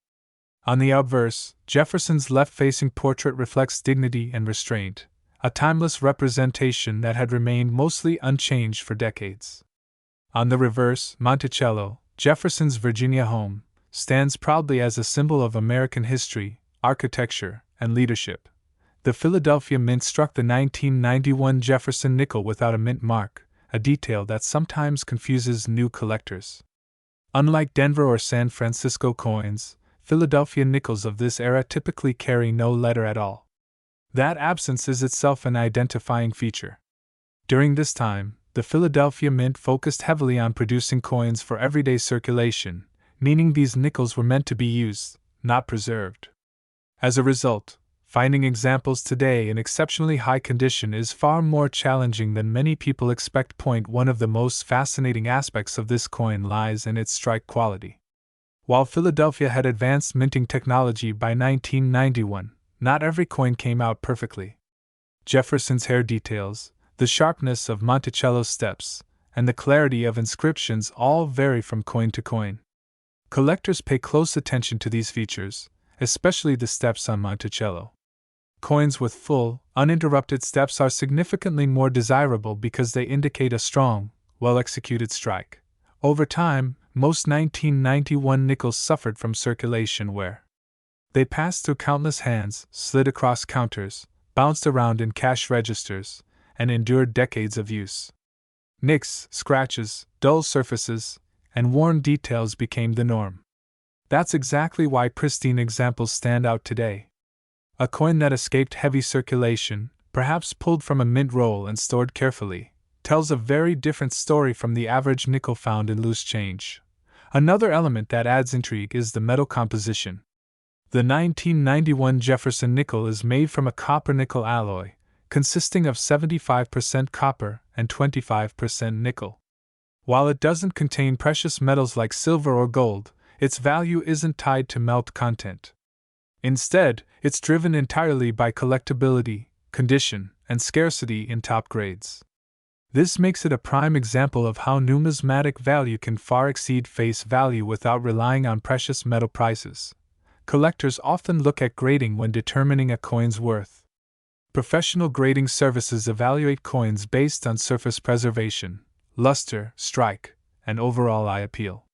Speaker 1: On the obverse, Jefferson's left-facing portrait reflects dignity and restraint, a timeless representation that had remained mostly unchanged for decades. On the reverse, Monticello, Jefferson's Virginia home, stands proudly as a symbol of American history, architecture, and leadership. The Philadelphia Mint struck the 1991 Jefferson nickel without a mint mark, a detail that sometimes confuses new collectors. Unlike Denver or San Francisco coins, Philadelphia nickels of this era typically carry no letter at all. That absence is itself an identifying feature. During this time, the Philadelphia Mint focused heavily on producing coins for everyday circulation, meaning these nickels were meant to be used, not preserved. As a result, finding examples today in exceptionally high condition is far more challenging than many people expect. One of the most fascinating aspects of this coin lies in its strike quality. While Philadelphia had advanced minting technology by 1991, not every coin came out perfectly. Jefferson's hair details, the sharpness of Monticello's steps, and the clarity of inscriptions all vary from coin to coin. Collectors pay close attention to these features, especially the steps on Monticello. Coins with full, uninterrupted steps are significantly more desirable because they indicate a strong, well-executed strike. Over time, most 1991 nickels suffered from circulation wear. They passed through countless hands, slid across counters, bounced around in cash registers, and endured decades of use. Nicks, scratches, dull surfaces, and worn details became the norm. That's exactly why pristine examples stand out today. A coin that escaped heavy circulation, perhaps pulled from a mint roll and stored carefully, tells a very different story from the average nickel found in loose change. Another element that adds intrigue is the metal composition. The 1991 Jefferson nickel is made from a copper-nickel alloy, consisting of 75% copper and 25% nickel. While it doesn't contain precious metals like silver or gold, its value isn't tied to melt content. Instead, it's driven entirely by collectability, condition, and scarcity in top grades. This makes it a prime example of how numismatic value can far exceed face value without relying on precious metal prices. Collectors often look at grading when determining a coin's worth. Professional grading services evaluate coins based on surface preservation, luster, strike, and overall eye appeal.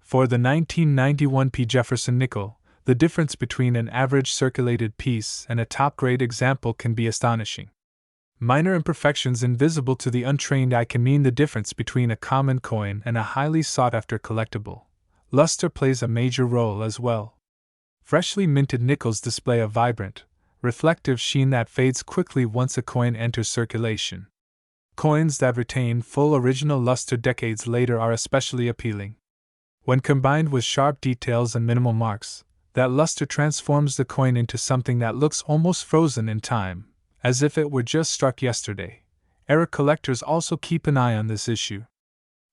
Speaker 1: For the 1991 P. Jefferson nickel, the difference between an average circulated piece and a top-grade example can be astonishing. Minor imperfections invisible to the untrained eye can mean the difference between a common coin and a highly sought-after collectible. Luster plays a major role as well. Freshly minted nickels display a vibrant, reflective sheen that fades quickly once a coin enters circulation. Coins that retain full original luster decades later are especially appealing. When combined with sharp details and minimal marks, that luster transforms the coin into something that looks almost frozen in time, as if it were just struck yesterday. Error collectors also keep an eye on this issue.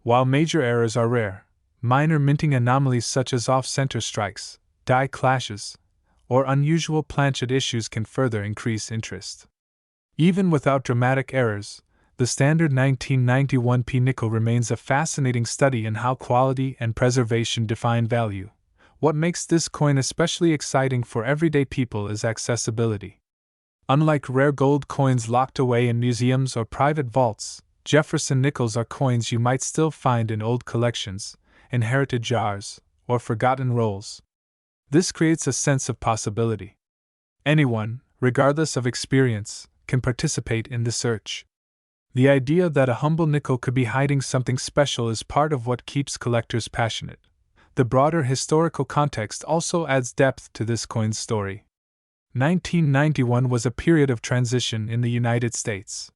Speaker 1: While major errors are rare, minor minting anomalies such as off-center strikes, die clashes, or unusual planchet issues can further increase interest. Even without dramatic errors, the standard 1991 P nickel remains a fascinating study in how quality and preservation define value. What makes this coin especially exciting for everyday people is accessibility. Unlike rare gold coins locked away in museums or private vaults, Jefferson nickels are coins you might still find in old collections, inherited jars, or forgotten rolls. This creates a sense of possibility. Anyone, regardless of experience, can participate in the search. The idea that a humble nickel could be hiding something special is part of what keeps collectors passionate. The broader historical context also adds depth to this coin's story. 1991 was a period of transition in the United States.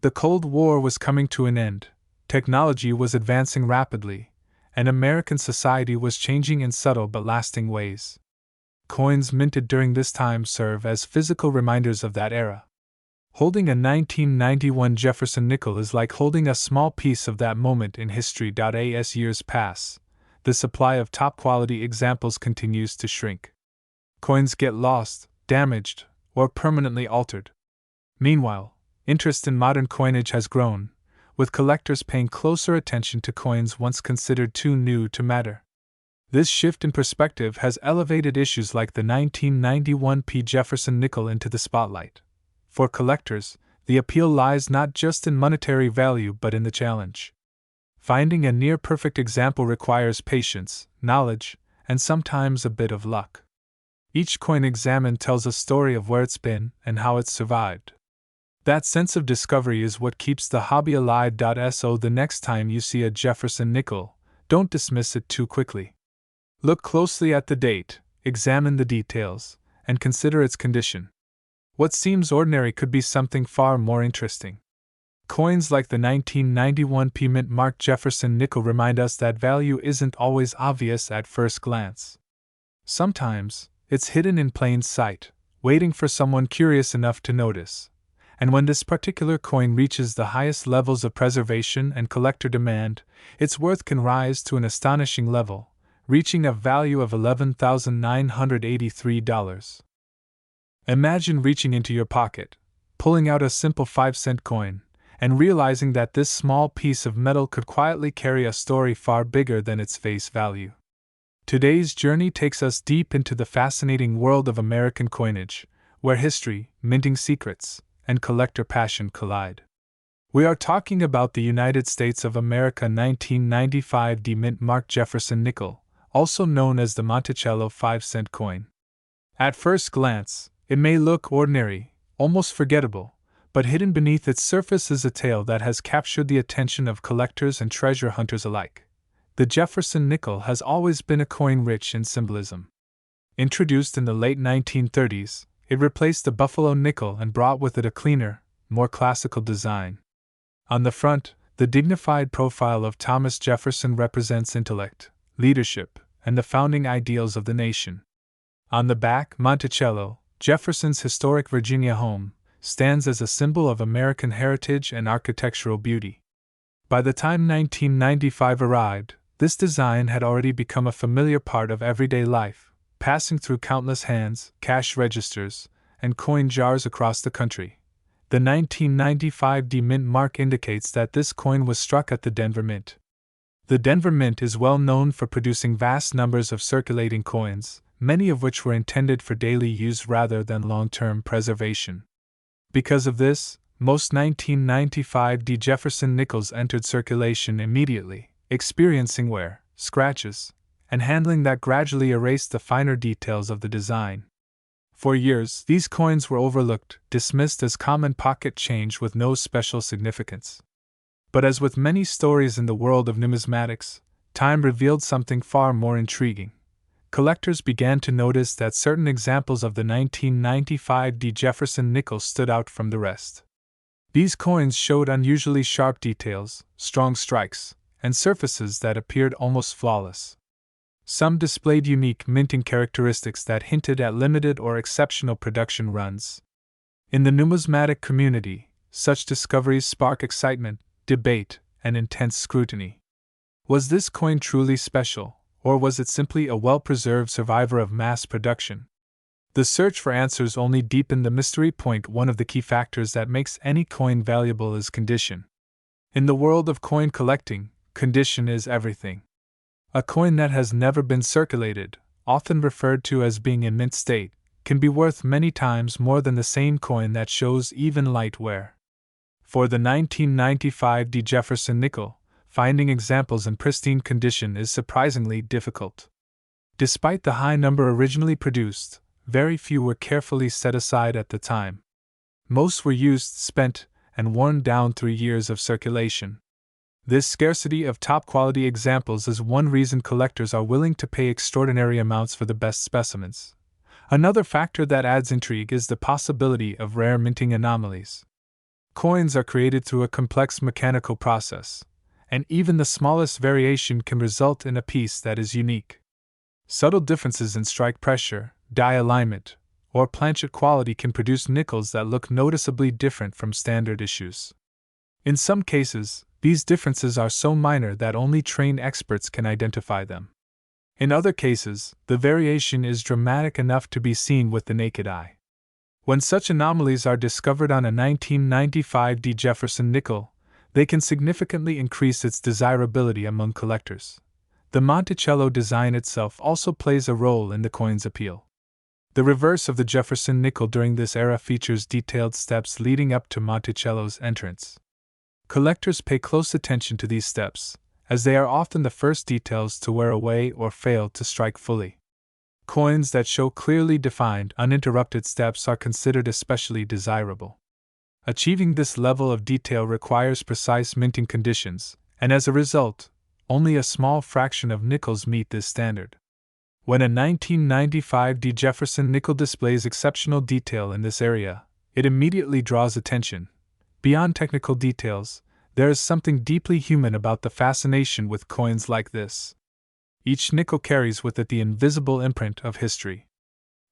Speaker 1: The Cold War was coming to an end, technology was advancing rapidly, and American society was changing in subtle but lasting ways. Coins minted during this time serve as physical reminders of that era. Holding a 1991 Jefferson nickel is like holding a small piece of that moment in history. As years pass, the supply of top-quality examples continues to shrink. Coins get lost, damaged, or permanently altered. Meanwhile, interest in modern coinage has grown, with collectors paying closer attention to coins once considered too new to matter. This shift in perspective has elevated issues like the 1991 P. Jefferson nickel into the spotlight. For collectors, the appeal lies not just in monetary value but in the challenge. Finding a near-perfect example requires patience, knowledge, and sometimes a bit of luck. Each coin examined tells a story of where it's been and how it's survived. That sense of discovery is what keeps the hobby alive. So the next time you see a Jefferson nickel, don't dismiss it too quickly. Look closely at the date, examine the details, and consider its condition. What seems ordinary could be something far more interesting. Coins like the 1991 P mint marked Jefferson nickel remind us that value isn't always obvious at first glance. Sometimes, it's hidden in plain sight, waiting for someone curious enough to notice. And when this particular coin reaches the highest levels of preservation and collector demand, its worth can rise to an astonishing level, reaching a value of $11,983. Imagine reaching into your pocket, pulling out a simple 5-cent coin, and realizing that this small piece of metal could quietly carry a story far bigger than its face value. Today's journey takes us deep into the fascinating world of American coinage, where history, minting secrets, and collector passion collide. We are talking about the United States of America 1995 D mint marked Jefferson nickel, also known as the Monticello 5-cent coin. At first glance, it may look ordinary, almost forgettable, but hidden beneath its surface is a tale that has captured the attention of collectors and treasure hunters alike. The Jefferson nickel has always been a coin rich in symbolism. Introduced in the late 1930s, it replaced the Buffalo nickel and brought with it a cleaner, more classical design. On the front, the dignified profile of Thomas Jefferson represents intellect, leadership, and the founding ideals of the nation. On the back, Monticello, Jefferson's historic Virginia home, stands as a symbol of American heritage and architectural beauty. By the time 1995 arrived, this design had already become a familiar part of everyday life, passing through countless hands, cash registers, and coin jars across the country. The 1995 D mint mark indicates that this coin was struck at the Denver Mint. The Denver Mint is well known for producing vast numbers of circulating coins, many of which were intended for daily use rather than long-term preservation. Because of this, most 1995 D Jefferson nickels entered circulation immediately, experiencing wear, scratches, and handling that gradually erased the finer details of the design. For years, these coins were overlooked, dismissed as common pocket change with no special significance. But as with many stories in the world of numismatics, time revealed something far more intriguing. Collectors began to notice that certain examples of the 1995 D Jefferson nickel stood out from the rest. These coins showed unusually sharp details, strong strikes, and surfaces that appeared almost flawless. Some displayed unique minting characteristics that hinted at limited or exceptional production runs. In the numismatic community, such discoveries spark excitement, debate, and intense scrutiny. Was this coin truly special, or was it simply a well-preserved survivor of mass production? The search for answers only deepened the mystery. One of the key factors that makes any coin valuable is condition. In the world of coin collecting, condition is everything. A coin that has never been circulated, often referred to as being in mint state, can be worth many times more than the same coin that shows even light wear. For the 1995 D Jefferson nickel, finding examples in pristine condition is surprisingly difficult. Despite the high number originally produced, very few were carefully set aside at the time. Most were used, spent, and worn down through years of circulation. This scarcity of top-quality examples is one reason collectors are willing to pay extraordinary amounts for the best specimens. Another factor that adds intrigue is the possibility of rare minting anomalies. Coins are created through a complex mechanical process, and even the smallest variation can result in a piece that is unique. Subtle differences in strike pressure, die alignment, or planchet quality can produce nickels that look noticeably different from standard issues. In some cases, these differences are so minor that only trained experts can identify them. In other cases, the variation is dramatic enough to be seen with the naked eye. When such anomalies are discovered on a 1995 Jefferson nickel, they can significantly increase its desirability among collectors. The Monticello design itself also plays a role in the coin's appeal. The reverse of the Jefferson nickel during this era features detailed steps leading up to Monticello's entrance. Collectors pay close attention to these steps, as they are often the first details to wear away or fail to strike fully. Coins that show clearly defined, uninterrupted steps are considered especially desirable. Achieving this level of detail requires precise minting conditions, and as a result, only a small fraction of nickels meet this standard. When a 1995 Jefferson nickel displays exceptional detail in this area, it immediately draws attention. Beyond technical details, there is something deeply human about the fascination with coins like this. Each nickel carries with it the invisible imprint of history.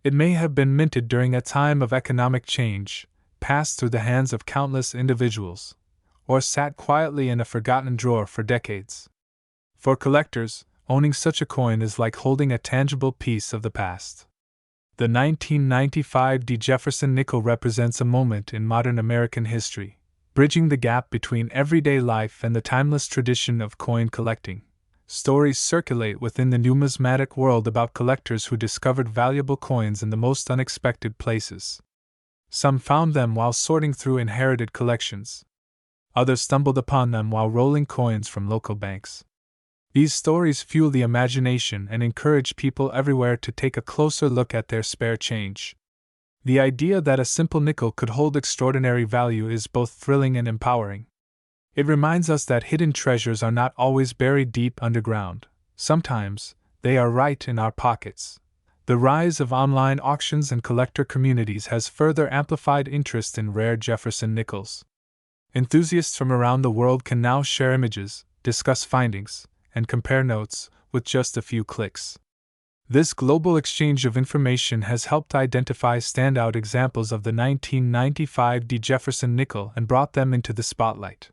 Speaker 1: It may have been minted during a time of economic change, passed through the hands of countless individuals, or sat quietly in a forgotten drawer for decades. For collectors, owning such a coin is like holding a tangible piece of the past. The 1995 Jefferson nickel represents a moment in modern American history, bridging the gap between everyday life and the timeless tradition of coin collecting. Stories circulate within the numismatic world about collectors who discovered valuable coins in the most unexpected places. Some found them while sorting through inherited collections. Others stumbled upon them while rolling coins from local banks. These stories fuel the imagination and encourage people everywhere to take a closer look at their spare change. The idea that a simple nickel could hold extraordinary value is both thrilling and empowering. It reminds us that hidden treasures are not always buried deep underground. Sometimes, they are right in our pockets. The rise of online auctions and collector communities has further amplified interest in rare Jefferson nickels. Enthusiasts from around the world can now share images, discuss findings, and compare notes with just a few clicks. This global exchange of information has helped identify standout examples of the 1995 Jefferson nickel and brought them into the spotlight.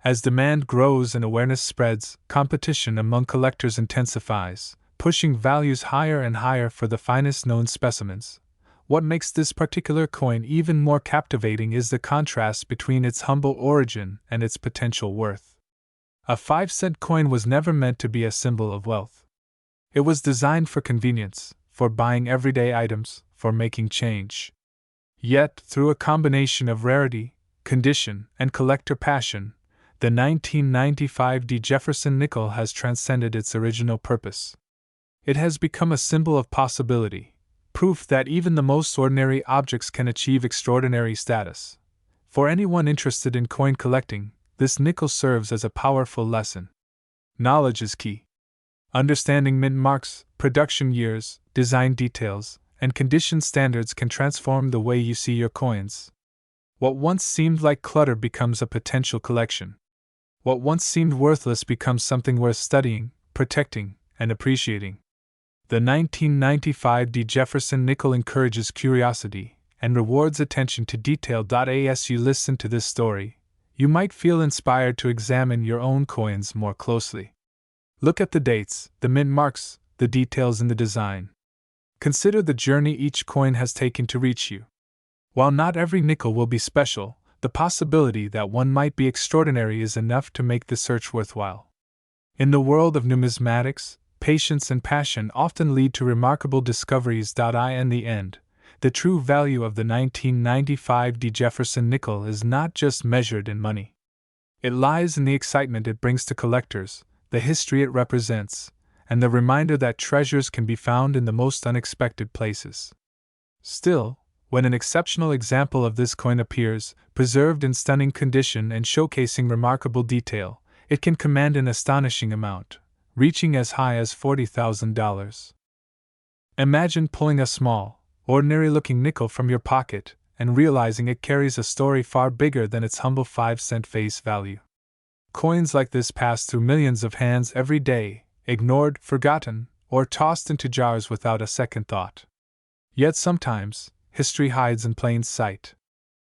Speaker 1: As demand grows and awareness spreads, competition among collectors intensifies, pushing values higher and higher for the finest known specimens. What makes this particular coin even more captivating is the contrast between its humble origin and its potential worth. A 5-cent coin was never meant to be a symbol of wealth. It was designed for convenience, for buying everyday items, for making change. Yet, through a combination of rarity, condition, and collector passion, the 1995 Jefferson nickel has transcended its original purpose. It has become a symbol of possibility, proof that even the most ordinary objects can achieve extraordinary status. For anyone interested in coin collecting, this nickel serves as a powerful lesson. Knowledge is key. Understanding mint marks, production years, design details, and condition standards can transform the way you see your coins. What once seemed like clutter becomes a potential collection. What once seemed worthless becomes something worth studying, protecting, and appreciating. The 1995 Jefferson nickel encourages curiosity and rewards attention to detail. As you listen to this story, you might feel inspired to examine your own coins more closely. Look at the dates, the mint marks, the details in the design. Consider the journey each coin has taken to reach you. While not every nickel will be special, the possibility that one might be extraordinary is enough to make the search worthwhile. In the world of numismatics, patience and passion often lead to remarkable discoveries. In the end, the true value of the 1995 Jefferson nickel is not just measured in money. It lies in the excitement it brings to collectors, the history it represents, and the reminder that treasures can be found in the most unexpected places. Still, when an exceptional example of this coin appears, preserved in stunning condition and showcasing remarkable detail, it can command an astonishing amount, reaching as high as $40,000. Imagine pulling a small, ordinary-looking nickel from your pocket and realizing it carries a story far bigger than its humble 5-cent face value. Coins like this pass through millions of hands every day, ignored, forgotten, or tossed into jars without a second thought. Yet sometimes, history hides in plain sight.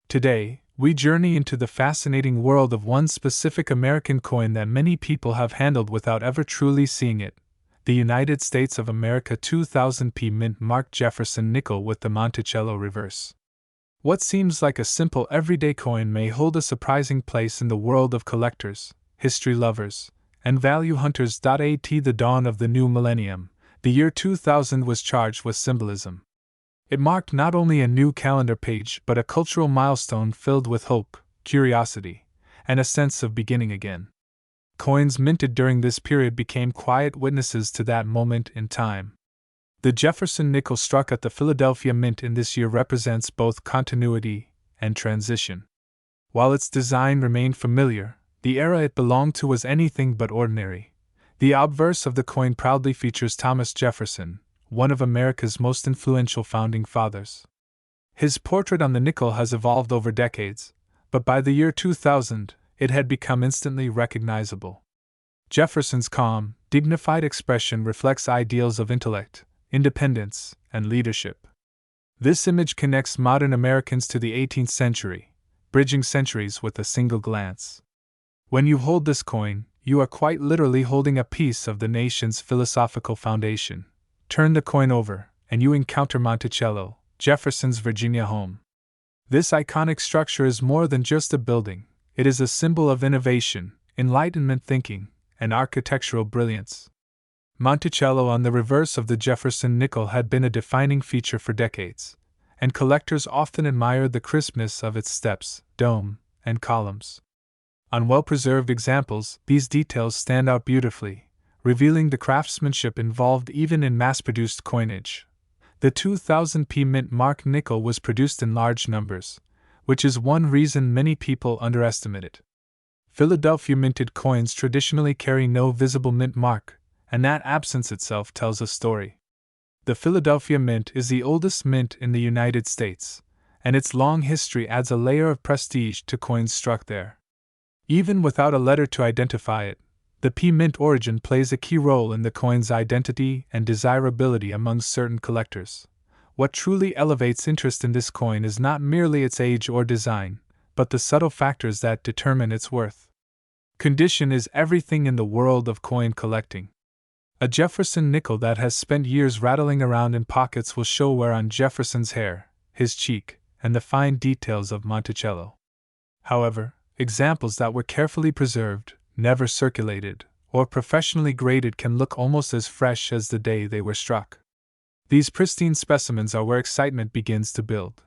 Speaker 1: Today, we journey into the fascinating world of one specific American coin that many people have handled without ever truly seeing it, the United States of America 2000p mint marked Jefferson nickel with the Monticello reverse. What seems like a simple everyday coin may hold a surprising place in the world of collectors, history lovers, and value hunters. At the dawn of the new millennium, the year 2000 was charged with symbolism. It marked not only a new calendar page but a cultural milestone filled with hope, curiosity, and a sense of beginning again. Coins minted during this period became quiet witnesses to that moment in time. The Jefferson nickel struck at the Philadelphia Mint in this year represents both continuity and transition. While its design remained familiar, the era it belonged to was anything but ordinary. The obverse of the coin proudly features Thomas Jefferson, one of America's most influential founding fathers. His portrait on the nickel has evolved over decades, but by the year 2000, it had become instantly recognizable. Jefferson's calm, dignified expression reflects ideals of intellect, independence, and leadership. This image connects modern Americans to the 18th century, bridging centuries with a single glance. When you hold this coin, you are quite literally holding a piece of the nation's philosophical foundation. Turn the coin over, and you encounter Monticello, Jefferson's Virginia home. This iconic structure is more than just a building, it is a symbol of innovation, Enlightenment thinking, and architectural brilliance. Monticello on the reverse of the Jefferson nickel had been a defining feature for decades, and collectors often admired the crispness of its steps, dome, and columns. On well-preserved examples, these details stand out beautifully, revealing the craftsmanship involved even in mass-produced coinage. The 2000p mint mark nickel was produced in large numbers, which is one reason many people underestimate it. Philadelphia minted coins traditionally carry no visible mint mark, and that absence itself tells a story. The Philadelphia Mint is the oldest mint in the United States, and its long history adds a layer of prestige to coins struck there. Even without a letter to identify it, the P mint origin plays a key role in the coin's identity and desirability among certain collectors. What truly elevates interest in this coin is not merely its age or design, but the subtle factors that determine its worth. Condition is everything in the world of coin collecting. A Jefferson nickel that has spent years rattling around in pockets will show wear on Jefferson's hair, his cheek, and the fine details of Monticello. However, examples that were carefully preserved, never circulated, or professionally graded can look almost as fresh as the day they were struck. These pristine specimens are where excitement begins to build.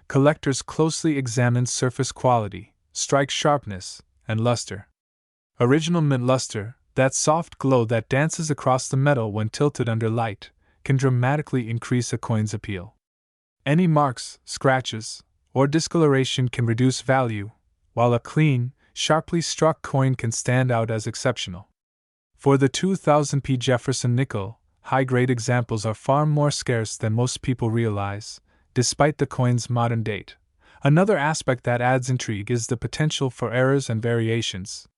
Speaker 1: Collectors closely examine surface quality, strike sharpness, and luster. Original mint luster, that soft glow that dances across the metal when tilted under light, can dramatically increase a coin's appeal. Any marks, scratches, or discoloration can reduce value, while a clean, sharply struck coin can stand out as exceptional. For the 2000p Jefferson nickel, high-grade examples are far more scarce than most people realize, despite the coin's modern date. Another aspect that adds intrigue is the potential for errors and variations.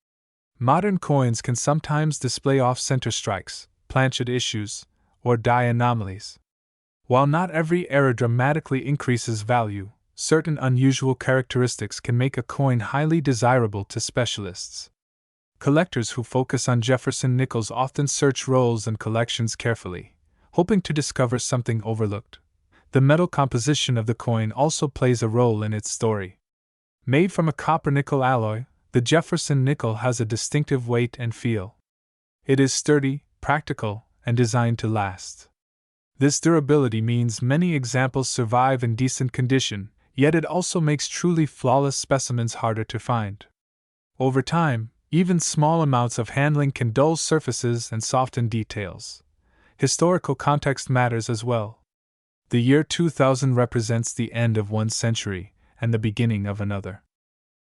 Speaker 1: Modern coins can sometimes display off-center strikes, planchet issues, or die anomalies. While not every error dramatically increases value, certain unusual characteristics can make a coin highly desirable to specialists. Collectors who focus on Jefferson nickels often search rolls and collections carefully, hoping to discover something overlooked. The metal composition of the coin also plays a role in its story. Made from a copper-nickel alloy, the Jefferson nickel has a distinctive weight and feel. It is sturdy, practical, and designed to last. This durability means many examples survive in decent condition, yet it also makes truly flawless specimens harder to find. Over time, even small amounts of handling can dull surfaces and soften details. Historical context matters as well. The year 2000 represents the end of one century and the beginning of another.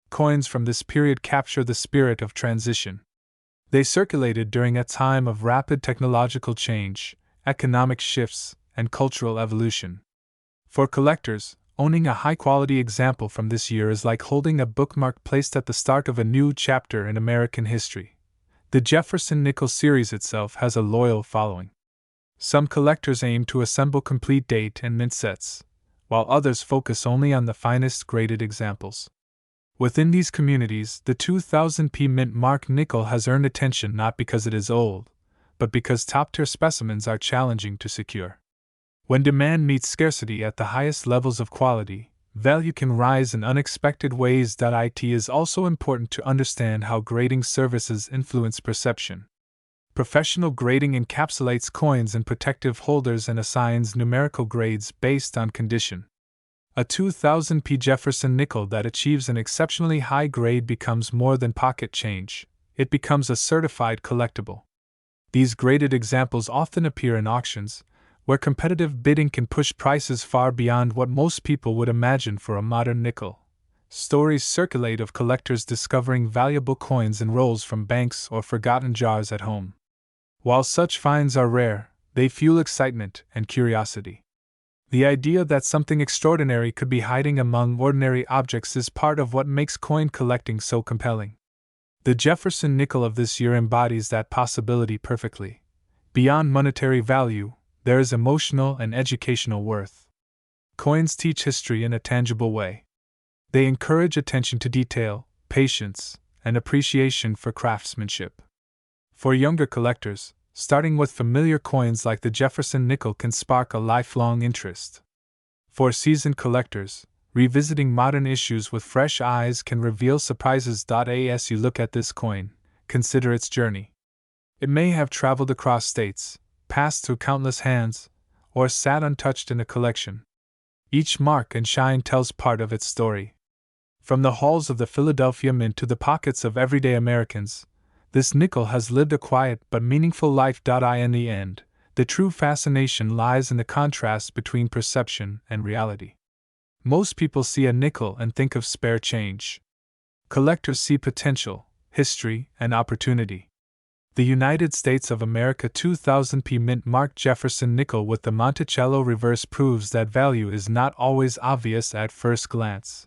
Speaker 1: Coins from this period capture the spirit of transition. They circulated during a time of rapid technological change, economic shifts, and cultural evolution. For collectors, owning a high-quality example from this year is like holding a bookmark placed at the start of a new chapter in American history. The Jefferson Nickels series itself has a loyal following. Some collectors aim to assemble complete date and mint sets, while others focus only on the finest graded examples. Within these communities, the 2000p mint mark nickel has earned attention not because it is old, but because top-tier specimens are challenging to secure. When demand meets scarcity at the highest levels of quality, value can rise in unexpected ways. It is also important to understand how grading services influence perception. Professional grading encapsulates coins in protective holders and assigns numerical grades based on condition. A 2000p Jefferson nickel that achieves an exceptionally high grade becomes more than pocket change, it becomes a certified collectible. These graded examples often appear in auctions, where competitive bidding can push prices far beyond what most people would imagine for a modern nickel. Stories circulate of collectors discovering valuable coins in rolls from banks or forgotten jars at home. While such finds are rare, they fuel excitement and curiosity. The idea that something extraordinary could be hiding among ordinary objects is part of what makes coin collecting so compelling. The Jefferson nickel of this year embodies that possibility perfectly. Beyond monetary value, there is emotional and educational worth. Coins teach history in a tangible way. They encourage attention to detail, patience, and appreciation for craftsmanship. For younger collectors, starting with familiar coins like the Jefferson nickel can spark a lifelong interest. For seasoned collectors, revisiting modern issues with fresh eyes can reveal surprises. As you look at this coin, consider its journey. It may have traveled across states, passed through countless hands, or sat untouched in a collection. Each mark and shine tells part of its story. From the halls of the Philadelphia Mint to the pockets of everyday Americans, this nickel has lived a quiet but meaningful life. In the end, the true fascination lies in the contrast between perception and reality. Most people see a nickel and think of spare change. Collectors see potential, history, and opportunity. The United States of America 2000p mint marked Jefferson nickel with the Monticello reverse proves that value is not always obvious at first glance.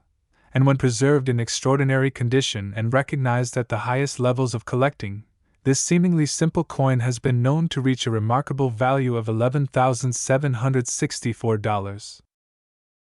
Speaker 1: And when preserved in extraordinary condition and recognized at the highest levels of collecting, this seemingly simple coin has been known to reach a remarkable value of $11,764.